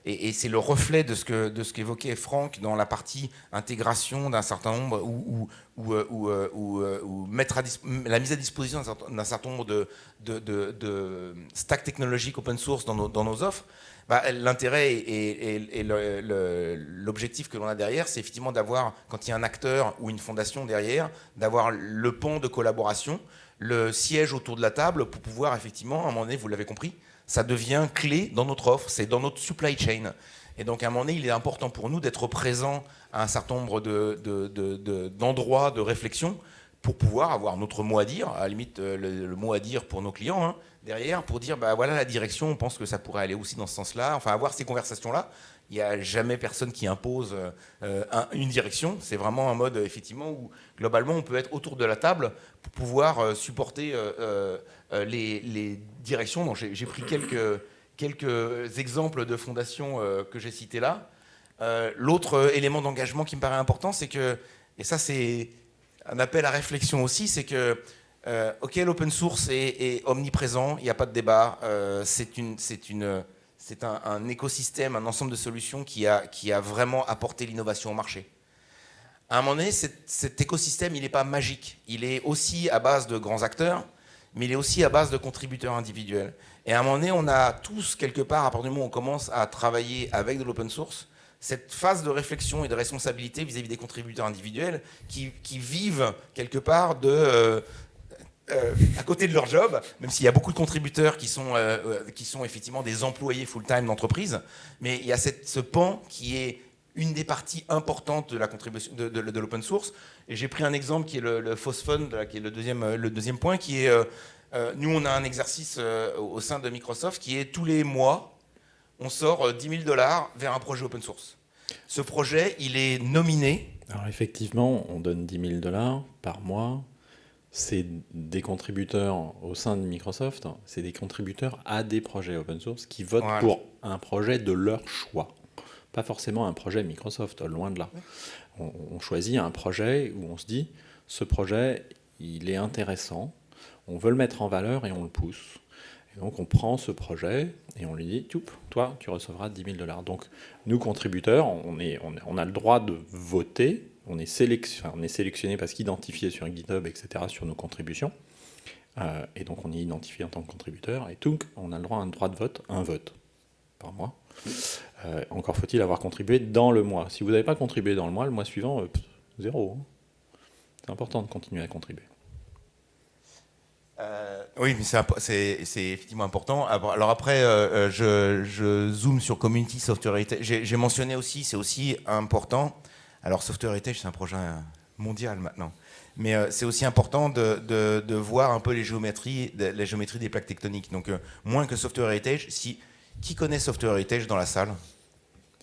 et c'est le reflet de ce qu'évoquait Franck dans la partie intégration d'un certain nombre, ou mettre la mise à disposition d'un certain nombre de stacks technologiques open source dans nos offres. Bah, l'intérêt et l'objectif que l'on a derrière, c'est effectivement d'avoir, quand il y a un acteur ou une fondation derrière, d'avoir le pont de collaboration, le siège autour de la table pour pouvoir effectivement, à un moment donné, vous l'avez compris, ça devient clé dans notre offre, c'est dans notre supply chain. Et donc à un moment donné, il est important pour nous d'être présents à un certain nombre d'endroits de réflexion pour pouvoir avoir notre mot à dire, à la limite le mot à dire pour nos clients, hein, derrière, pour dire, bah voilà la direction, on pense que ça pourrait aller aussi dans ce sens-là, enfin avoir ces conversations-là. Il n'y a jamais personne qui impose une direction, c'est vraiment un mode effectivement où globalement on peut être autour de la table pour pouvoir supporter les directions. Donc j'ai pris quelques exemples de fondations que j'ai cités là. L'autre élément d'engagement qui me paraît important, c'est que, et ça c'est un appel à réflexion aussi, c'est que ok, l'open source est omniprésent, il n'y a pas de débat, c'est un écosystème, un ensemble de solutions qui a vraiment apporté l'innovation au marché. À un moment donné, cet écosystème, il n'est pas magique. Il est aussi à base de grands acteurs, mais il est aussi à base de contributeurs individuels. Et à un moment donné, on a tous, quelque part, à partir du moment où on commence à travailler avec de l'open source, cette phase de réflexion et de responsabilité vis-à-vis des contributeurs individuels qui vivent, quelque part, à côté de leur job, même s'il y a beaucoup de contributeurs qui sont effectivement des employés full-time d'entreprise, mais il y a ce pan qui est une des parties importantes de la contribution de l'open source. Et j'ai pris un exemple qui est le FOSFund, qui est le deuxième point, qui est, nous on a un exercice au sein de Microsoft qui est tous les mois, on sort $10 000 vers un projet open source. Ce projet, il est nominé. Alors effectivement, on donne $10 000 par mois. C'est des contributeurs au sein de Microsoft, c'est des contributeurs à des projets open source qui votent pour un projet de leur choix. Pas forcément un projet Microsoft, loin de là. On choisit un projet où on se dit, ce projet, il est intéressant, on veut le mettre en valeur et on le pousse. Et donc on prend ce projet et on lui dit, toi, tu recevras $10 000. Donc nous, contributeurs, on a le droit de voter. On est sélectionné parce qu'identifié sur GitHub, etc., sur nos contributions. Et donc, on est identifié en tant que contributeur. Et tout, on a le droit à un droit de vote, un vote par mois. Encore faut-il avoir contribué dans le mois. Si vous n'avez pas contribué dans le mois suivant, 0. C'est important de continuer à contribuer. Oui, mais c'est effectivement important. Alors après, je zoome sur Community Software Heritage. J'ai mentionné aussi, c'est aussi important. Alors, Software Heritage, c'est un projet mondial maintenant. Mais c'est aussi important de voir un peu les géométries des plaques tectoniques. Donc, moins que Software Heritage, qui connaît Software Heritage dans la salle ?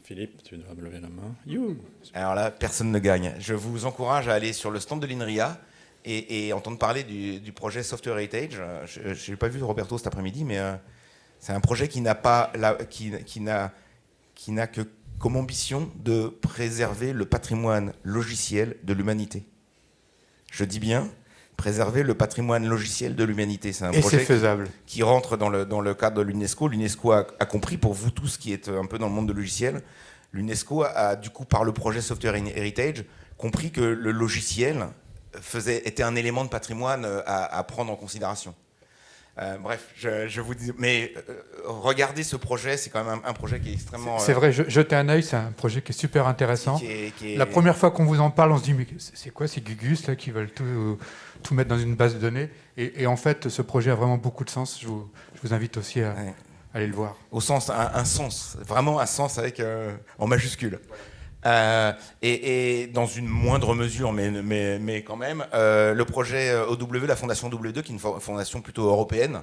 Philippe, tu dois me lever la main. You. Alors là, personne ne gagne. Je vous encourage à aller sur le stand de l'INRIA et entendre parler du projet Software Heritage. Je n'ai pas vu Roberto cet après-midi, mais c'est un projet qui n'a que comme ambition de préserver le patrimoine logiciel de l'humanité. Je dis bien, préserver le patrimoine logiciel de l'humanité. C'est un projet qui rentre dans le cadre de l'UNESCO. L'UNESCO a compris, pour vous tous qui êtes un peu dans le monde de logiciel, l'UNESCO a du coup, par le projet Software Heritage, compris que le logiciel était un élément de patrimoine à prendre en considération. Bref, je vous dis, mais regardez ce projet, c'est quand même un projet qui est extrêmement... C'est vrai, jetez un œil, c'est un projet qui est super intéressant. La première fois qu'on vous en parle, on se dit, mais c'est quoi ces Gugus là, qui veulent tout mettre dans une base de données et en fait, ce projet a vraiment beaucoup de sens. Je vous invite aussi à aller le voir. Au sens, un sens, vraiment un sens avec, en majuscule. Et dans une moindre mesure, mais quand même, le projet OW, la fondation W2, qui est une fondation plutôt européenne,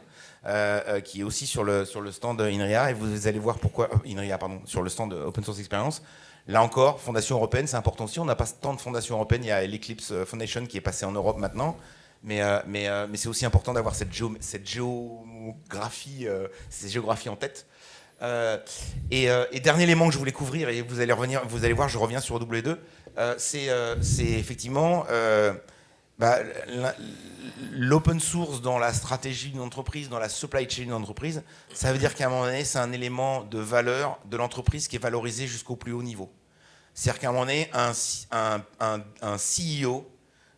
qui est aussi sur le stand INRIA, et vous allez voir pourquoi, INRIA, pardon, sur le stand Open Source Experience. Là encore, fondation européenne, c'est important aussi. On n'a pas tant de fondations européennes. Il y a l'Eclipse Foundation qui est passée en Europe maintenant. Mais c'est aussi important d'avoir cette géographie, ces géographies en tête. Et dernier élément que je voulais couvrir, et vous allez voir, je reviens sur W2, c'est effectivement l'open source dans la stratégie d'une entreprise, dans la supply chain d'une entreprise. Ça veut dire qu'à un moment donné, c'est un élément de valeur de l'entreprise qui est valorisé jusqu'au plus haut niveau. C'est-à-dire qu'à un moment donné, un CEO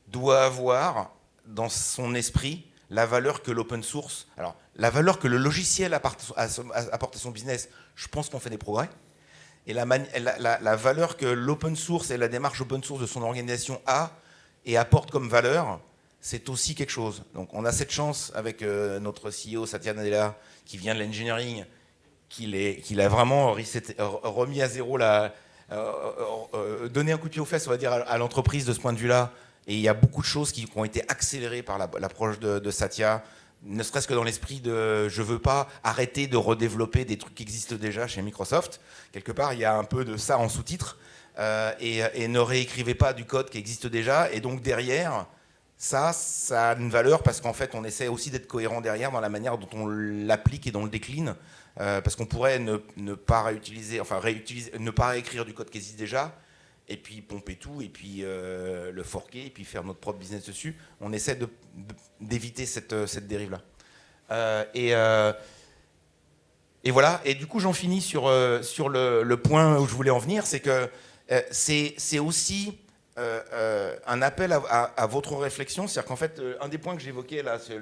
doit avoir dans son esprit la valeur que l'open source, alors la valeur que le logiciel apporte à son business, je pense qu'on fait des progrès. Et la valeur que l'open source et la démarche open source de son organisation a et apporte comme valeur, c'est aussi quelque chose. Donc on a cette chance avec notre CEO Satya Nadella, qui vient de l'engineering, qu'il a vraiment remis à zéro, donné un coup de pied aux fesses, on va dire, à l'entreprise de ce point de vue-là. Et il y a beaucoup de choses qui ont été accélérées par l'approche de Satya, ne serait-ce que dans l'esprit de je ne veux pas arrêter de redévelopper des trucs qui existent déjà chez Microsoft. Quelque part, il y a un peu de ça en sous-titre. Et ne réécrivez pas du code qui existe déjà. Et donc derrière, ça a une valeur parce qu'en fait, on essaie aussi d'être cohérent derrière dans la manière dont on l'applique et dont on le décline. Parce qu'on pourrait ne pas réutiliser, ne pas réécrire du code qui existe déjà, et puis pomper tout, et puis le forquer, et puis faire notre propre business dessus. On essaie d'éviter cette dérive-là. Et voilà, et du coup j'en finis sur le point où je voulais en venir, c'est que c'est aussi un appel à votre réflexion. C'est-à-dire qu'en fait, un des points que j'évoquais là, c'est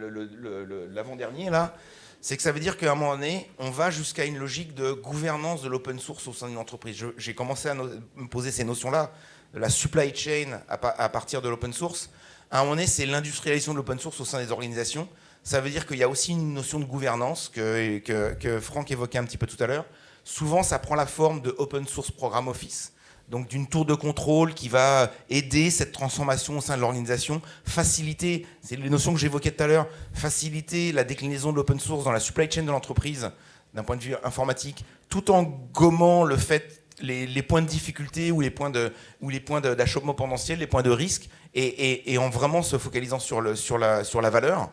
l'avant-dernier là, c'est que ça veut dire qu'à un moment donné, on va jusqu'à une logique de gouvernance de l'open source au sein d'une entreprise. J'ai commencé à me poser ces notions-là, de la supply chain à partir de l'open source. À un moment donné, c'est l'industrialisation de l'open source au sein des organisations. Ça veut dire qu'il y a aussi une notion de gouvernance que Franck évoquait un petit peu tout à l'heure. Souvent, ça prend la forme de Open Source Program Office, donc d'une tour de contrôle qui va aider cette transformation au sein de l'organisation, faciliter, c'est les notions que j'évoquais tout à l'heure, faciliter la déclinaison de l'open source dans la supply chain de l'entreprise, d'un point de vue informatique, tout en gommant le fait, les points de difficulté ou les points d'achoppement potentiel, les points de risque, et en vraiment se focalisant sur la valeur.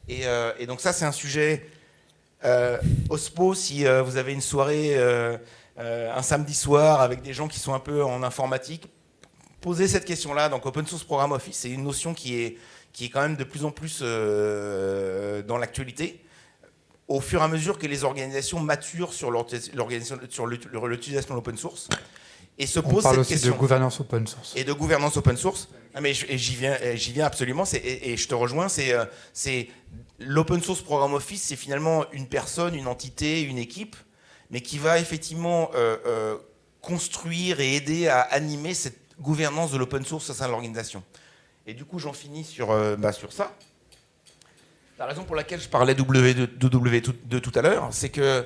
Et donc ça, c'est un sujet OSPO, si vous avez une soirée un samedi soir avec des gens qui sont un peu en informatique, posez cette question-là. Donc Open Source Program Office, c'est une notion qui est quand même de plus en plus dans l'actualité, au fur et à mesure que les organisations maturent sur l'utilisation de l'open source. Et se pose cette question. On parle aussi de gouvernance open source. Et de gouvernance open source. Ah, mais j'y viens absolument. Et je te rejoins. C'est l'open source Program Office, c'est finalement une personne, une entité, une équipe, mais qui va effectivement construire et aider à animer cette gouvernance de l'open source au sein de l'organisation. Et du coup, j'en finis sur ça. La raison pour laquelle je parlais de W2 tout à l'heure, c'est que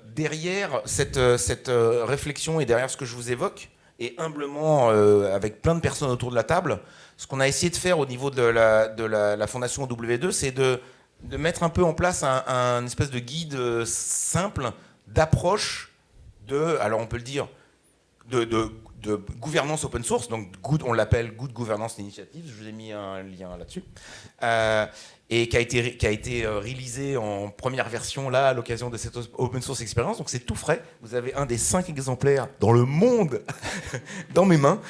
derrière cette réflexion et derrière ce que je vous évoque, et humblement avec plein de personnes autour de la table, ce qu'on a essayé de faire au niveau de la fondation W2, c'est de mettre un peu en place un espèce de guide simple d'approche alors on peut le dire, de gouvernance open source, donc on l'appelle Good Governance Initiative, je vous ai mis un lien là-dessus, et qui a été réalisé en première version là à l'occasion de cette Open Source Experience, donc c'est tout frais, vous avez un des 5 exemplaires dans le monde dans mes mains,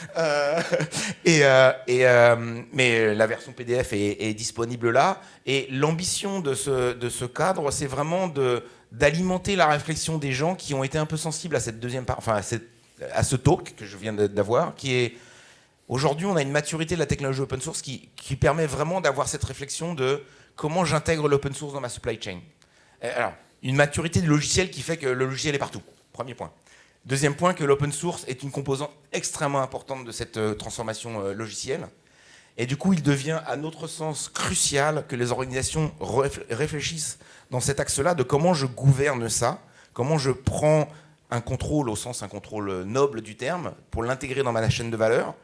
mais la version PDF est disponible là, et l'ambition de ce cadre, c'est vraiment d'alimenter la réflexion des gens qui ont été un peu sensibles à cette deuxième part, enfin à ce talk que je viens d'avoir, qui est aujourd'hui on a une maturité de la technologie open source qui permet vraiment d'avoir cette réflexion de comment j'intègre l'open source dans ma supply chain. Alors, une maturité du logiciel qui fait que le logiciel est partout, premier point. Deuxième point, que l'open source est une composante extrêmement importante de cette transformation logicielle. Et du coup, il devient, à notre sens, crucial que les organisations réfléchissent dans cet axe-là de comment je gouverne ça, comment je prends un contrôle au sens, un contrôle noble du terme, pour l'intégrer dans ma chaîne de valeur.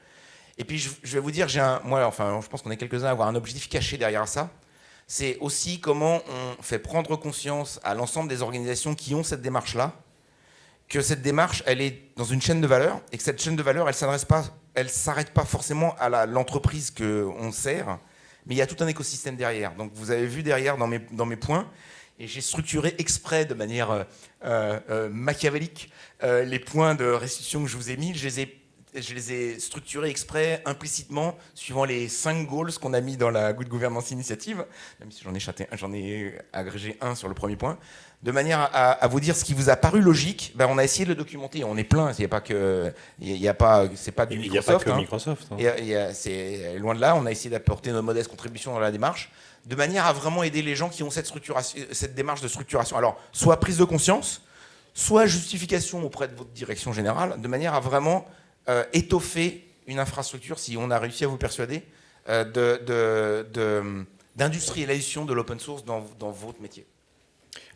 Et puis je vais vous dire, je pense qu'on est quelques-uns à avoir un objectif caché derrière ça. C'est aussi comment on fait prendre conscience à l'ensemble des organisations qui ont cette démarche-là, que cette démarche, elle est dans une chaîne de valeur, et que cette chaîne de valeur, elle ne s'arrête pas forcément à l'entreprise qu'on sert, mais il y a tout un écosystème derrière. Donc vous avez vu derrière dans mes points, et j'ai structuré exprès de manière machiavélique les points de restitution que je vous ai mis. Je les ai structurés exprès, implicitement, suivant les 5 goals qu'on a mis dans la Good Governance Initiative, même si j'en ai agrégé un sur le premier point, de manière à vous dire ce qui vous a paru logique. Ben, on a essayé de le documenter, on est plein, c'est pas du Microsoft. Il n'y a pas que Microsoft. C'est loin de là, on a essayé d'apporter nos modestes contributions dans la démarche, de manière à vraiment aider les gens qui ont cette démarche de structuration. Alors, soit prise de conscience, soit justification auprès de votre direction générale, de manière à vraiment étoffer une infrastructure, si on a réussi à vous persuader, d'industrialisation de l'open source dans votre métier.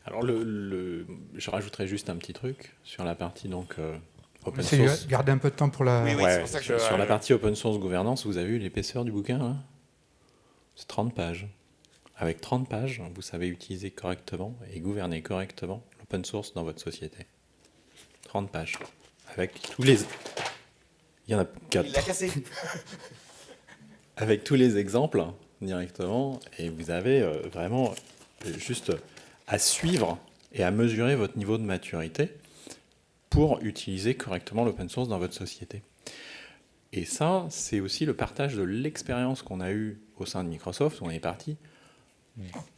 Alors, je rajouterais juste un petit truc sur la partie donc, open source. Source. Garder un peu de temps pour la... Oui, c'est pour ça que sur la partie open source gouvernance, vous avez vu l'épaisseur du bouquin là ? C'est 30 pages. Avec 30 pages, vous savez utiliser correctement et gouverner correctement l'open source dans votre société. 30 pages. Avec tous les... Il y en a 4. Il l'a cassé. Avec tous les exemples directement, et vous avez vraiment juste à suivre et à mesurer votre niveau de maturité pour utiliser correctement l'open source dans votre société. Et ça, c'est aussi le partage de l'expérience qu'on a eue au sein de Microsoft, où on est parti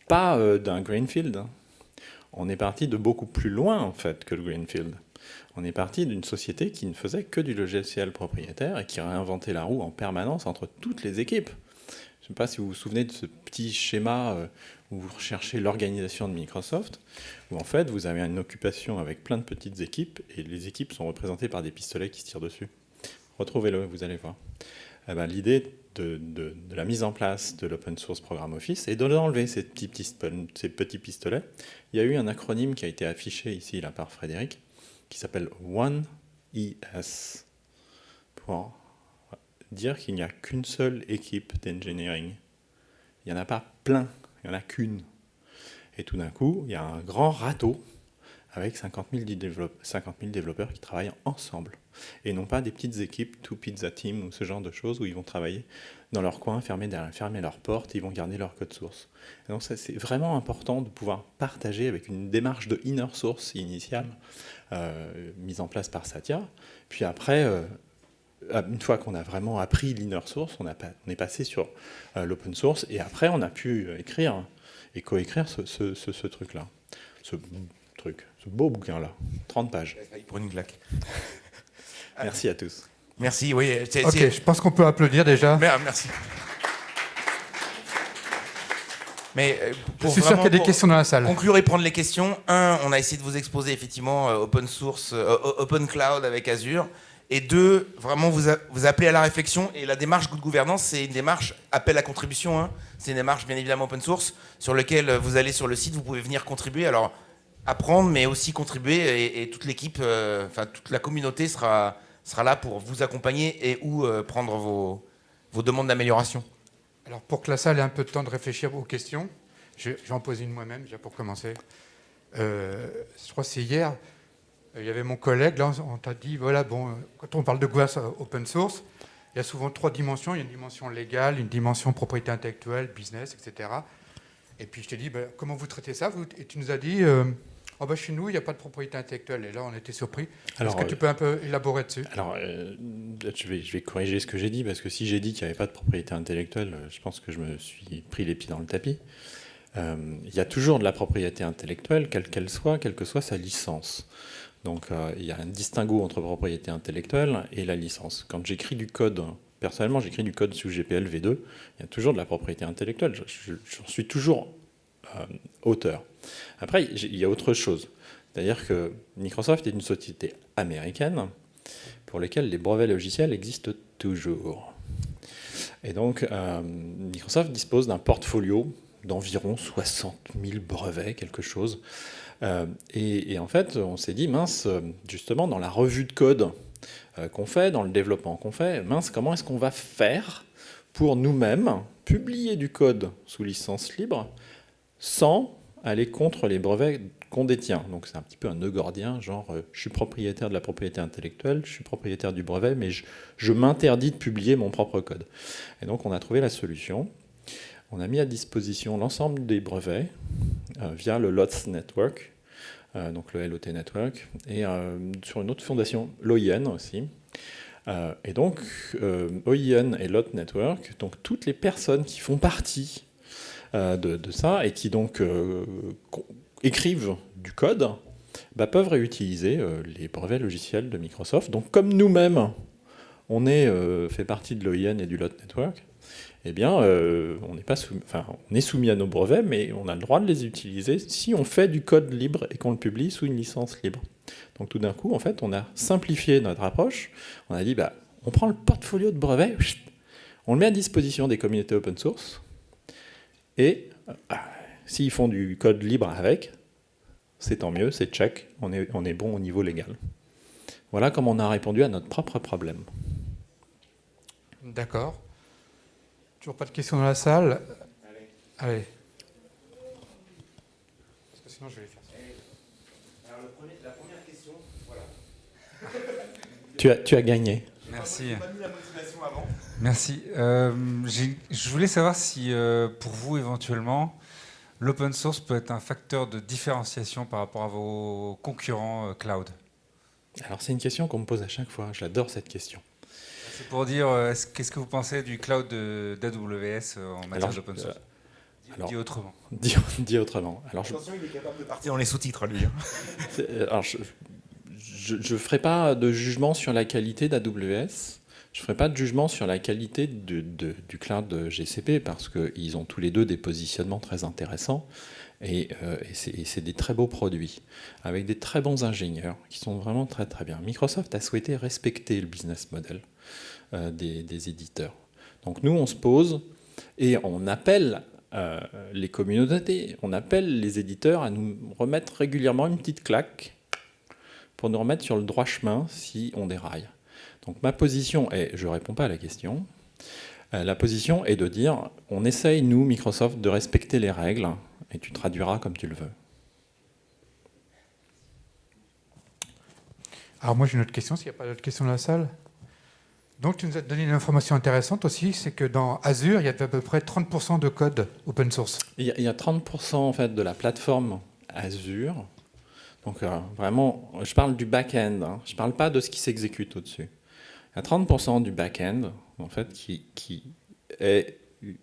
pas d'un greenfield, on est parti de beaucoup plus loin en fait que le greenfield. On est parti d'une société qui ne faisait que du logiciel propriétaire et qui réinventait la roue en permanence entre toutes les équipes. Je ne sais pas si vous vous souvenez de ce petit schéma où vous recherchez l'organisation de Microsoft, où en fait vous avez une occupation avec plein de petites équipes et les équipes sont représentées par des pistolets qui se tirent dessus. Retrouvez-le, vous allez voir. L'idée de la mise en place de l'Open Source Program Office et d'enlever ces petits pistolets. Il y a eu un acronyme qui a été affiché ici là, par Frédéric, qui s'appelle OneES, pour dire qu'il n'y a qu'une seule équipe d'engineering. Il n'y en a pas plein, il n'y en a qu'une. Et tout d'un coup, il y a un grand râteau avec 50 000 développeurs qui travaillent ensemble. Et non pas des petites équipes, tout pizza team ou ce genre de choses où ils vont travailler dans leur coin, fermer leurs portes, ils vont garder leur code source. Et donc ça, c'est vraiment important de pouvoir partager avec une démarche de inner source initiale mise en place par Satya. Puis après, une fois qu'on a vraiment appris l'inner source, on est passé sur l'open source et après on a pu écrire et coécrire ce truc-là. Ce beau bouquin-là, 30 pages. Il prend une claque. Merci à tous. Merci, oui. Ok, je pense qu'on peut applaudir déjà. Merci. Mais je suis sûr qu'il y a des questions dans la salle. Conclure et prendre les questions. On a essayé de vous exposer effectivement open source, open cloud avec Azure. Et 2, vraiment vous appeler à la réflexion. Et la démarche Good Governance, c'est une démarche appel à contribution. Hein. C'est une démarche bien évidemment open source sur laquelle vous allez sur le site, vous pouvez venir contribuer. Alors apprendre, mais aussi contribuer. Et toute l'équipe, toute la communauté sera là pour vous accompagner et ou prendre vos demandes d'amélioration. Alors pour que la salle ait un peu de temps de réfléchir aux questions, je vais en poser une moi-même déjà pour commencer. Je crois que c'est hier, il y avait mon collègue, là on t'a dit, voilà, bon, quand on parle de gouvernance open source, il y a souvent 3 dimensions. Il y a une dimension légale, une dimension propriété intellectuelle, business, etc. Et puis je t'ai dit, comment vous traitez ça ? Et tu nous as dit... chez nous, il n'y a pas de propriété intellectuelle. Et là, on était surpris. Est-ce que tu peux un peu élaborer dessus ? Alors, je vais corriger ce que j'ai dit, parce que si j'ai dit qu'il n'y avait pas de propriété intellectuelle, je pense que je me suis pris les pieds dans le tapis. Il y a toujours de la propriété intellectuelle, quelle qu'elle soit, quelle que soit sa licence. Donc, il y a un distinguo entre propriété intellectuelle et la licence. Quand j'écris du code, personnellement, j'écris du code sous GPL V2, il y a toujours de la propriété intellectuelle. J'en suis toujours auteur. Après, il y a autre chose. C'est-à-dire que Microsoft est une société américaine pour laquelle les brevets logiciels existent toujours. Et donc, Microsoft dispose d'un portfolio d'environ 60 000 brevets, quelque chose. Et en fait, on s'est dit, mince, justement, dans la revue de code qu'on fait, dans le développement qu'on fait, mince, comment est-ce qu'on va faire pour nous-mêmes publier du code sous licence libre sans aller contre les brevets qu'on détient. Donc c'est un petit peu un nœud gordien, genre je suis propriétaire de la propriété intellectuelle, je suis propriétaire du brevet, mais je m'interdis de publier mon propre code. Et donc on a trouvé la solution. On a mis à disposition l'ensemble des brevets via le LOTS Network, donc le LOT Network, et sur une autre fondation, l'OIN aussi. Et donc, OIN et LOT Network, donc toutes les personnes qui font partie de ça et qui donc écrivent du code, peuvent réutiliser les brevets logiciels de Microsoft. Donc comme nous-mêmes, on fait partie de l'OIN et du LOT Network, eh bien, on est soumis à nos brevets, mais on a le droit de les utiliser si on fait du code libre et qu'on le publie sous une licence libre. Donc tout d'un coup, en fait, on a simplifié notre approche. On a dit, on prend le portfolio de brevets, on le met à disposition des communautés open source, et s'ils font du code libre avec, c'est tant mieux, c'est check, on est bon au niveau légal. Voilà comment on a répondu à notre propre problème. D'accord. Toujours pas de questions dans la salle. Allez. Parce que sinon, je vais les faire. Alors, la première question, voilà. Tu as gagné. Merci. Pas mis la motivation avant. Merci. Je voulais savoir si, pour vous, éventuellement, l'open source peut être un facteur de différenciation par rapport à vos concurrents cloud. Alors, c'est une question qu'on me pose à chaque fois. J'adore cette question. C'est pour dire, qu'est-ce que vous pensez du cloud d'AWS en matière d'open source ? Dit autrement. Dit autrement. Alors, attention, il est capable de partir dans les sous-titres, lui. Alors, je ne ferai pas de jugement sur la qualité d'AWS. Je ne ferai pas de jugement sur la qualité du cloud de GCP parce qu'ils ont tous les deux des positionnements très intéressants et c'est des très beaux produits avec des très bons ingénieurs qui sont vraiment très très bien. Microsoft a souhaité respecter le business model des éditeurs. Donc nous, on se pose et on appelle les communautés, on appelle les éditeurs à nous remettre régulièrement une petite claque pour nous remettre sur le droit chemin si on déraille. Donc ma position est, je ne réponds pas à la question, la position est de dire, on essaye, nous, Microsoft, de respecter les règles, et tu traduiras comme tu le veux. Alors moi j'ai une autre question, s'il n'y a pas d'autres questions dans la salle. Donc tu nous as donné une information intéressante aussi, c'est que dans Azure, il y a à peu près 30% de code open source. Il y a 30% en fait de la plateforme Azure. Donc vraiment, je parle du back-end, hein. Je ne parle pas de ce qui s'exécute au-dessus. Il y a 30% du back-end en fait, qui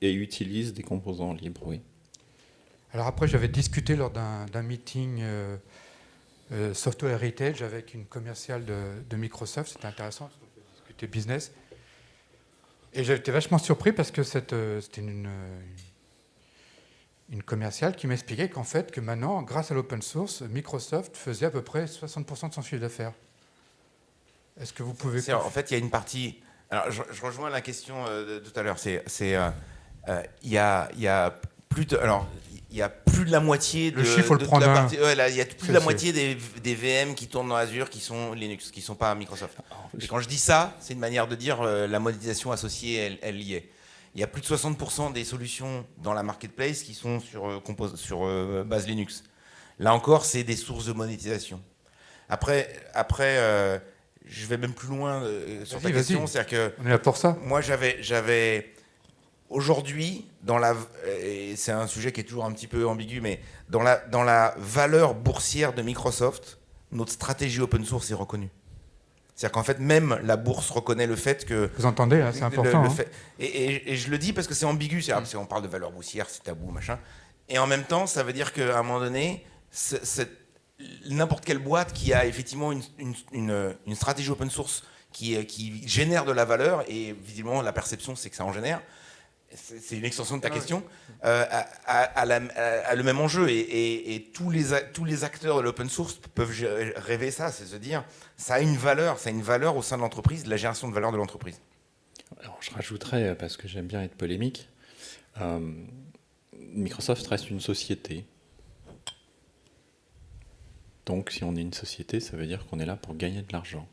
utilise des composants libres, oui. Alors après, j'avais discuté lors d'un meeting Software Heritage avec une commerciale de Microsoft. C'était intéressant, parce qu'on peut discuter business. Et j'ai été vachement surpris parce que c'était une commerciale qui m'expliquait qu'en fait, que maintenant, grâce à l'open source, Microsoft faisait à peu près 60% de son chiffre d'affaires. Est-ce que vous pouvez... En fait, il y a une partie... Alors, je rejoins la question de tout à l'heure. Il y a plus de... Alors, il y a plus de la moitié de... Le chiffre, faut le prendre. Il y a plus de la moitié des VM qui tournent dans Azure qui sont Linux, qui ne sont pas Microsoft. Et quand je dis ça, c'est une manière de dire la monétisation associée, elle y est. Il y a plus de 60% des solutions dans la marketplace qui sont sur base Linux. Là encore, c'est des sources de monétisation. Après je vais même plus loin sur ta question. C'est-à-dire que on est là pour ça. Moi, j'avais aujourd'hui, et c'est un sujet qui est toujours un petit peu ambigu, mais dans la valeur boursière de Microsoft, notre stratégie open source est reconnue. C'est-à-dire qu'en fait, même la bourse reconnaît le fait que... Vous entendez, hein, c'est important. Et je le dis parce que c'est ambigu, parce qu'on parle de valeur boursière, c'est tabou, machin. Et en même temps, ça veut dire qu'à un moment donné, n'importe quelle boîte qui a effectivement une stratégie open source qui génère de la valeur, et visiblement la perception c'est que ça en génère, c'est une extension de ta question, a le même enjeu, et tous les acteurs de l'open source peuvent rêver ça, c'est se dire ça a une valeur au sein de l'entreprise, de la génération de valeur de l'entreprise. Alors je rajouterais, parce que j'aime bien être polémique, Microsoft reste une société. Donc, si on est une société, ça veut dire qu'on est là pour gagner de l'argent.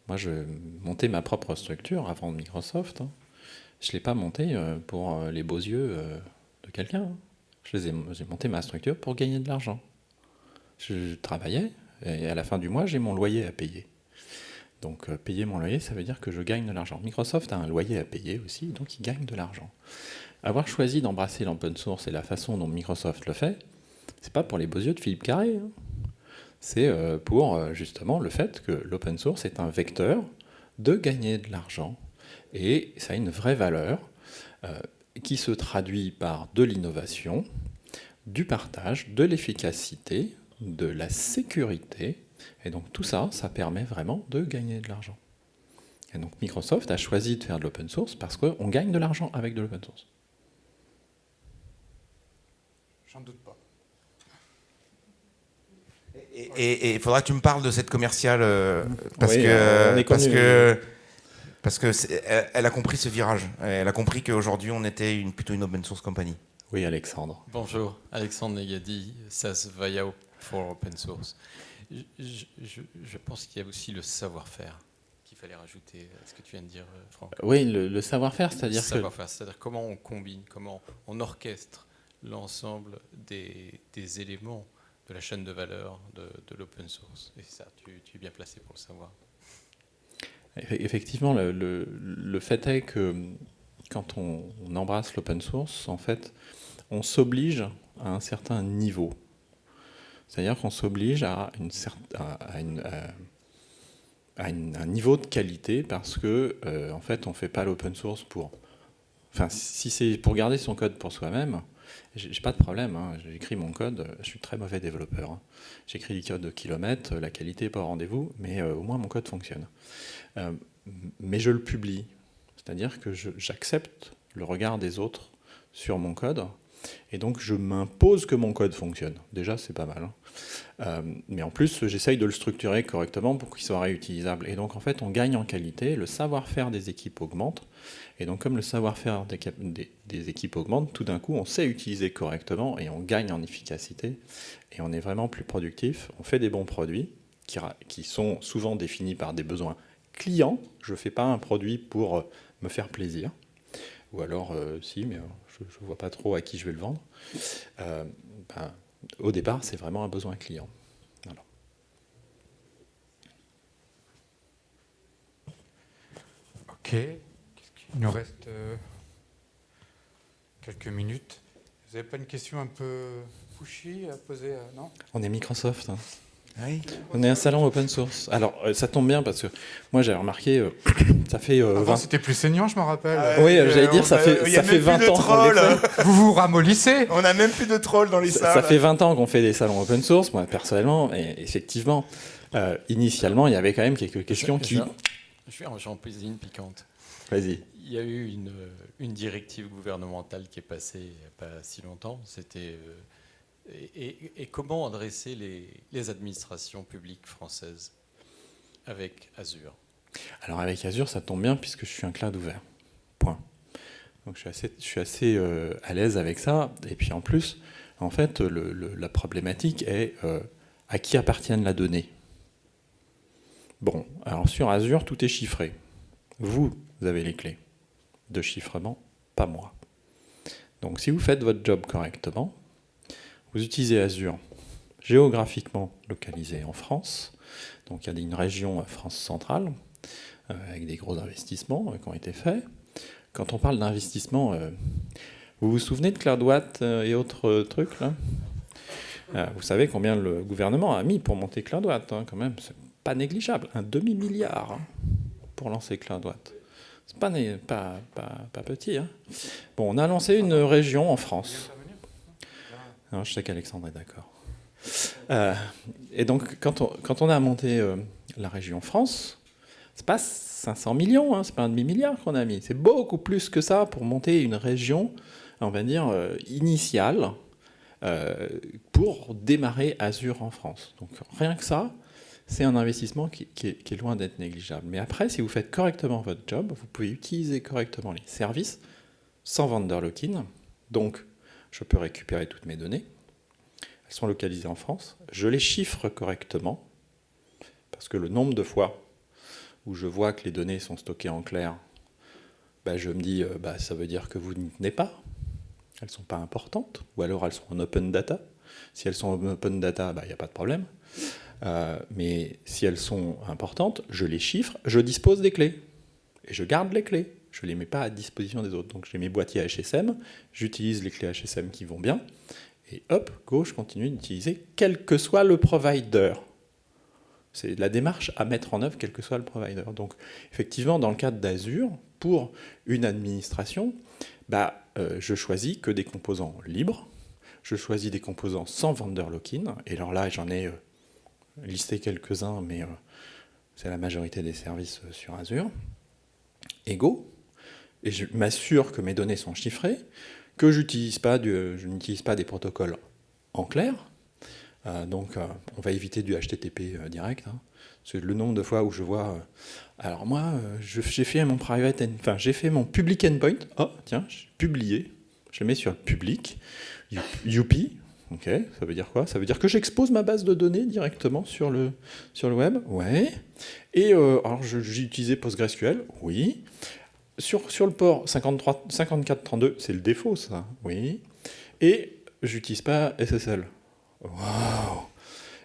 Moi, je montais ma propre structure avant Microsoft. Je ne l'ai pas montée pour les beaux yeux de quelqu'un. J'ai monté ma structure pour gagner de l'argent. Je travaillais et à la fin du mois, j'ai mon loyer à payer. Donc, payer mon loyer, ça veut dire que je gagne de l'argent. Microsoft a un loyer à payer aussi, donc il gagne de l'argent. Avoir choisi d'embrasser l'open source et la façon dont Microsoft le fait, c'est pas pour les beaux yeux de Philippe Carré. C'est pour justement le fait que l'open source est un vecteur de gagner de l'argent. Et ça a une vraie valeur qui se traduit par de l'innovation, du partage, de l'efficacité, de la sécurité. Et donc tout ça, ça permet vraiment de gagner de l'argent. Et donc Microsoft a choisi de faire de l'open source parce qu'on gagne de l'argent avec de l'open source. J'en doute pas. Et il faudra que tu me parles de cette commerciale parce que elle a compris ce virage. Elle a compris qu'aujourd'hui on était plutôt une open source company. Oui, Alexandre. Bonjour, Alexandre Negadi, SAS Vaya for Open Source. Je pense qu'il y a aussi le savoir-faire qu'il fallait rajouter à ce que tu viens de dire, Franck. Oui, le savoir-faire, c'est-à-dire c'est-à-dire comment on combine, comment on orchestre l'ensemble des éléments de la chaîne de valeur de l'open source. Et ça, tu es bien placé pour le savoir. Effectivement, le fait est que quand on embrasse l'open source, en fait, on s'oblige à un certain niveau. C'est-à-dire qu'on s'oblige à un niveau de qualité parce que, en fait, on ne fait pas l'open source pour... Enfin, si c'est pour garder son code pour soi-même, j'ai pas de problème. J'écris mon code, je suis très mauvais développeur. J'écris du code de kilomètres, la qualité n'est pas au rendez-vous, mais au moins mon code fonctionne. Mais je le publie. C'est-à-dire que j'accepte le regard des autres sur mon code, et donc je m'impose que mon code fonctionne. Déjà, c'est pas mal. Mais en plus, j'essaye de le structurer correctement pour qu'il soit réutilisable. Et donc, en fait, on gagne en qualité, le savoir-faire des équipes augmente, et donc comme le savoir-faire des équipes augmente, tout d'un coup, on sait utiliser correctement, et on gagne en efficacité, et on est vraiment plus productif. On fait des bons produits, qui sont souvent définis par des besoins clients. Je ne fais pas un produit pour me faire plaisir. Ou alors, si, mais je ne vois pas trop à qui je vais le vendre. Au départ, c'est vraiment un besoin client. Voilà. Ok. Il nous reste quelques minutes. Vous n'avez pas une question un peu pushy à poser, non ? On est Microsoft. Oui. On est un salon open source. Alors, ça tombe bien parce que moi, j'avais remarqué, ça fait 20 ans. C'était plus saignant, je m'en rappelle. Oui, j'allais dire, ça fait 20 ans qu'on les fait. Vous vous ramollissez. On n'a même plus de trolls dans les salles. Ça fait 20 ans qu'on fait des salons open source, moi, personnellement. Et effectivement, initialement, il y avait quand même quelques questions qui... J'en pose une piquante. Vas-y. Il y a eu une directive gouvernementale qui est passée il n'y a pas si longtemps. C'était... Et comment adresser les administrations publiques françaises avec Azure ? Alors avec Azure, ça tombe bien puisque je suis un cloud ouvert. Point. Donc je suis assez à l'aise avec ça. Et puis en plus, en fait, la problématique est à qui appartient la donnée. Bon, alors sur Azure, tout est chiffré. Vous avez les clés de chiffrement, pas moi. Donc si vous faites votre job correctement, vous utilisez Azure géographiquement localisé en France. Donc il y a une région France centrale avec des gros investissements qui ont été faits. Quand on parle d'investissement, vous vous souvenez de CloudWatt et autres trucs là ? Vous savez combien le gouvernement a mis pour monter CloudWatt quand même. C'est pas négligeable. 1,5 milliard pour lancer CloudWatt. C'est pas petit. Bon, on a lancé une région en France. Non, je sais qu'Alexandre est d'accord. Et donc, quand on a monté la région France, c'est pas 500 millions, c'est pas 1,5 milliard qu'on a mis. C'est beaucoup plus que ça pour monter une région, on va dire, initiale, pour démarrer Azure en France. Donc, rien que ça, c'est un investissement qui est loin d'être négligeable. Mais après, si vous faites correctement votre job, vous pouvez utiliser correctement les services sans vendor lock-in. Donc, je peux récupérer toutes mes données. Elles sont localisées en France. Je les chiffre correctement, parce que le nombre de fois où je vois que les données sont stockées en clair, je me dis, ça veut dire que vous n'y tenez pas. Elles ne sont pas importantes, ou alors elles sont en open data. Si elles sont en open data, il n'y a pas de problème. Mais si elles sont importantes, je les chiffre, je dispose des clés. Et je garde les clés. Je ne les mets pas à disposition des autres. Donc j'ai mes boîtiers HSM, j'utilise les clés HSM qui vont bien, et hop, go, je continue d'utiliser quel que soit le provider. C'est la démarche à mettre en œuvre, quel que soit le provider. Donc effectivement, dans le cadre d'Azure, pour une administration, je choisis que des composants libres, je choisis des composants sans vendor lock-in, et alors là, j'en ai listé quelques-uns, mais c'est la majorité des services sur Azure. Et go, et je m'assure que mes données sont chiffrées, que je n'utilise pas des protocoles en clair. Donc on va éviter du HTTP direct. C'est le nombre de fois où je vois... alors moi, j'ai fait mon public endpoint. Oh, tiens, j'ai publié. Je le mets sur le public. Youpi. Ok, ça veut dire quoi? Ça veut dire que j'expose ma base de données directement sur le web. Ouais. Et alors j'ai utilisé PostgreSQL. Oui. Sur le port 5432, c'est le défaut, ça. Oui. Et j'utilise pas SSL. Waouh!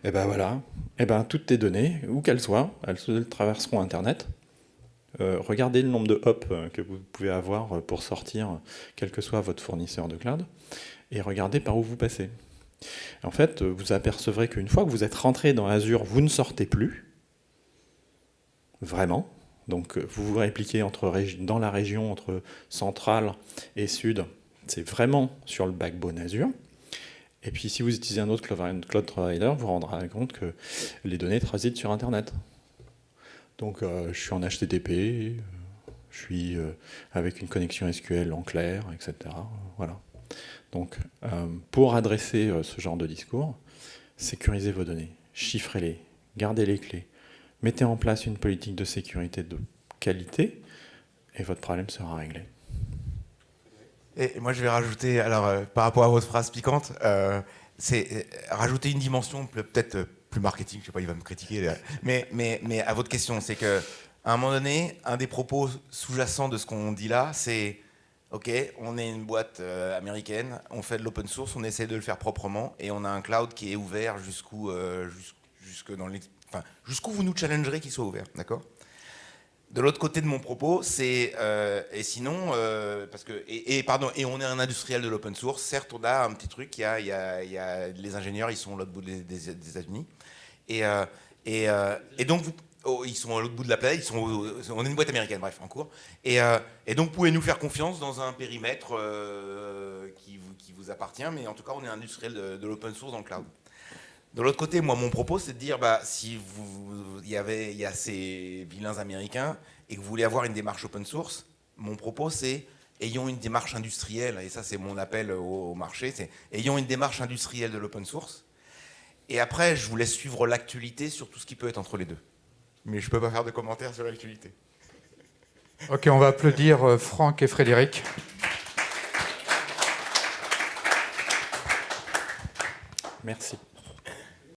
Et ben voilà. Et ben toutes tes données, où qu'elles soient, elles traverseront Internet. Regardez le nombre de hops que vous pouvez avoir pour sortir, quel que soit votre fournisseur de cloud, et regardez par où vous passez. En fait, vous apercevrez qu'une fois que vous êtes rentré dans Azure, vous ne sortez plus. Vraiment. Donc vous vous répliquez dans la région entre centrale et sud. C'est vraiment sur le backbone Azure. Et puis si vous utilisez un autre cloud provider, vous vous rendrez compte que les données transitent sur Internet. Donc je suis en HTTP, je suis avec une connexion SQL en clair, etc. Voilà. Donc pour adresser ce genre de discours, sécurisez vos données, chiffrez-les, gardez les clés, mettez en place une politique de sécurité de qualité et votre problème sera réglé. Et moi, je vais rajouter, alors, par rapport à votre phrase piquante, c'est rajouter une dimension peut-être plus marketing, je sais pas, il va me critiquer, là. Mais à votre question, c'est qu'à un moment donné, un des propos sous-jacents de ce qu'on dit là, c'est OK, on est une boîte américaine, on fait de l'open source, on essaie de le faire proprement, et on a un cloud qui est ouvert jusqu'où vous nous challengerez qu'il soit ouvert, d'accord ? De l'autre côté de mon propos, c'est et sinon et on est un industriel de l'open source. Certes, on a un petit truc. Il y a les ingénieurs, ils sont à l'autre bout des États-Unis, et donc ils sont à l'autre bout de la planète. On est une boîte américaine, bref, en cours. Et donc, vous pouvez nous faire confiance dans un périmètre qui vous appartient, mais en tout cas, on est un industriel de l'open source dans le cloud. De l'autre côté, moi, mon propos, c'est de dire, si il y a ces vilains américains et que vous voulez avoir une démarche open source, mon propos, c'est ayons une démarche industrielle, et ça, c'est mon appel au marché, c'est ayons une démarche industrielle de l'open source. Et après, je vous laisse suivre l'actualité sur tout ce qui peut être entre les deux. Mais je ne peux pas faire de commentaires sur l'actualité. Ok, on va applaudir Franck et Frédéric. Merci.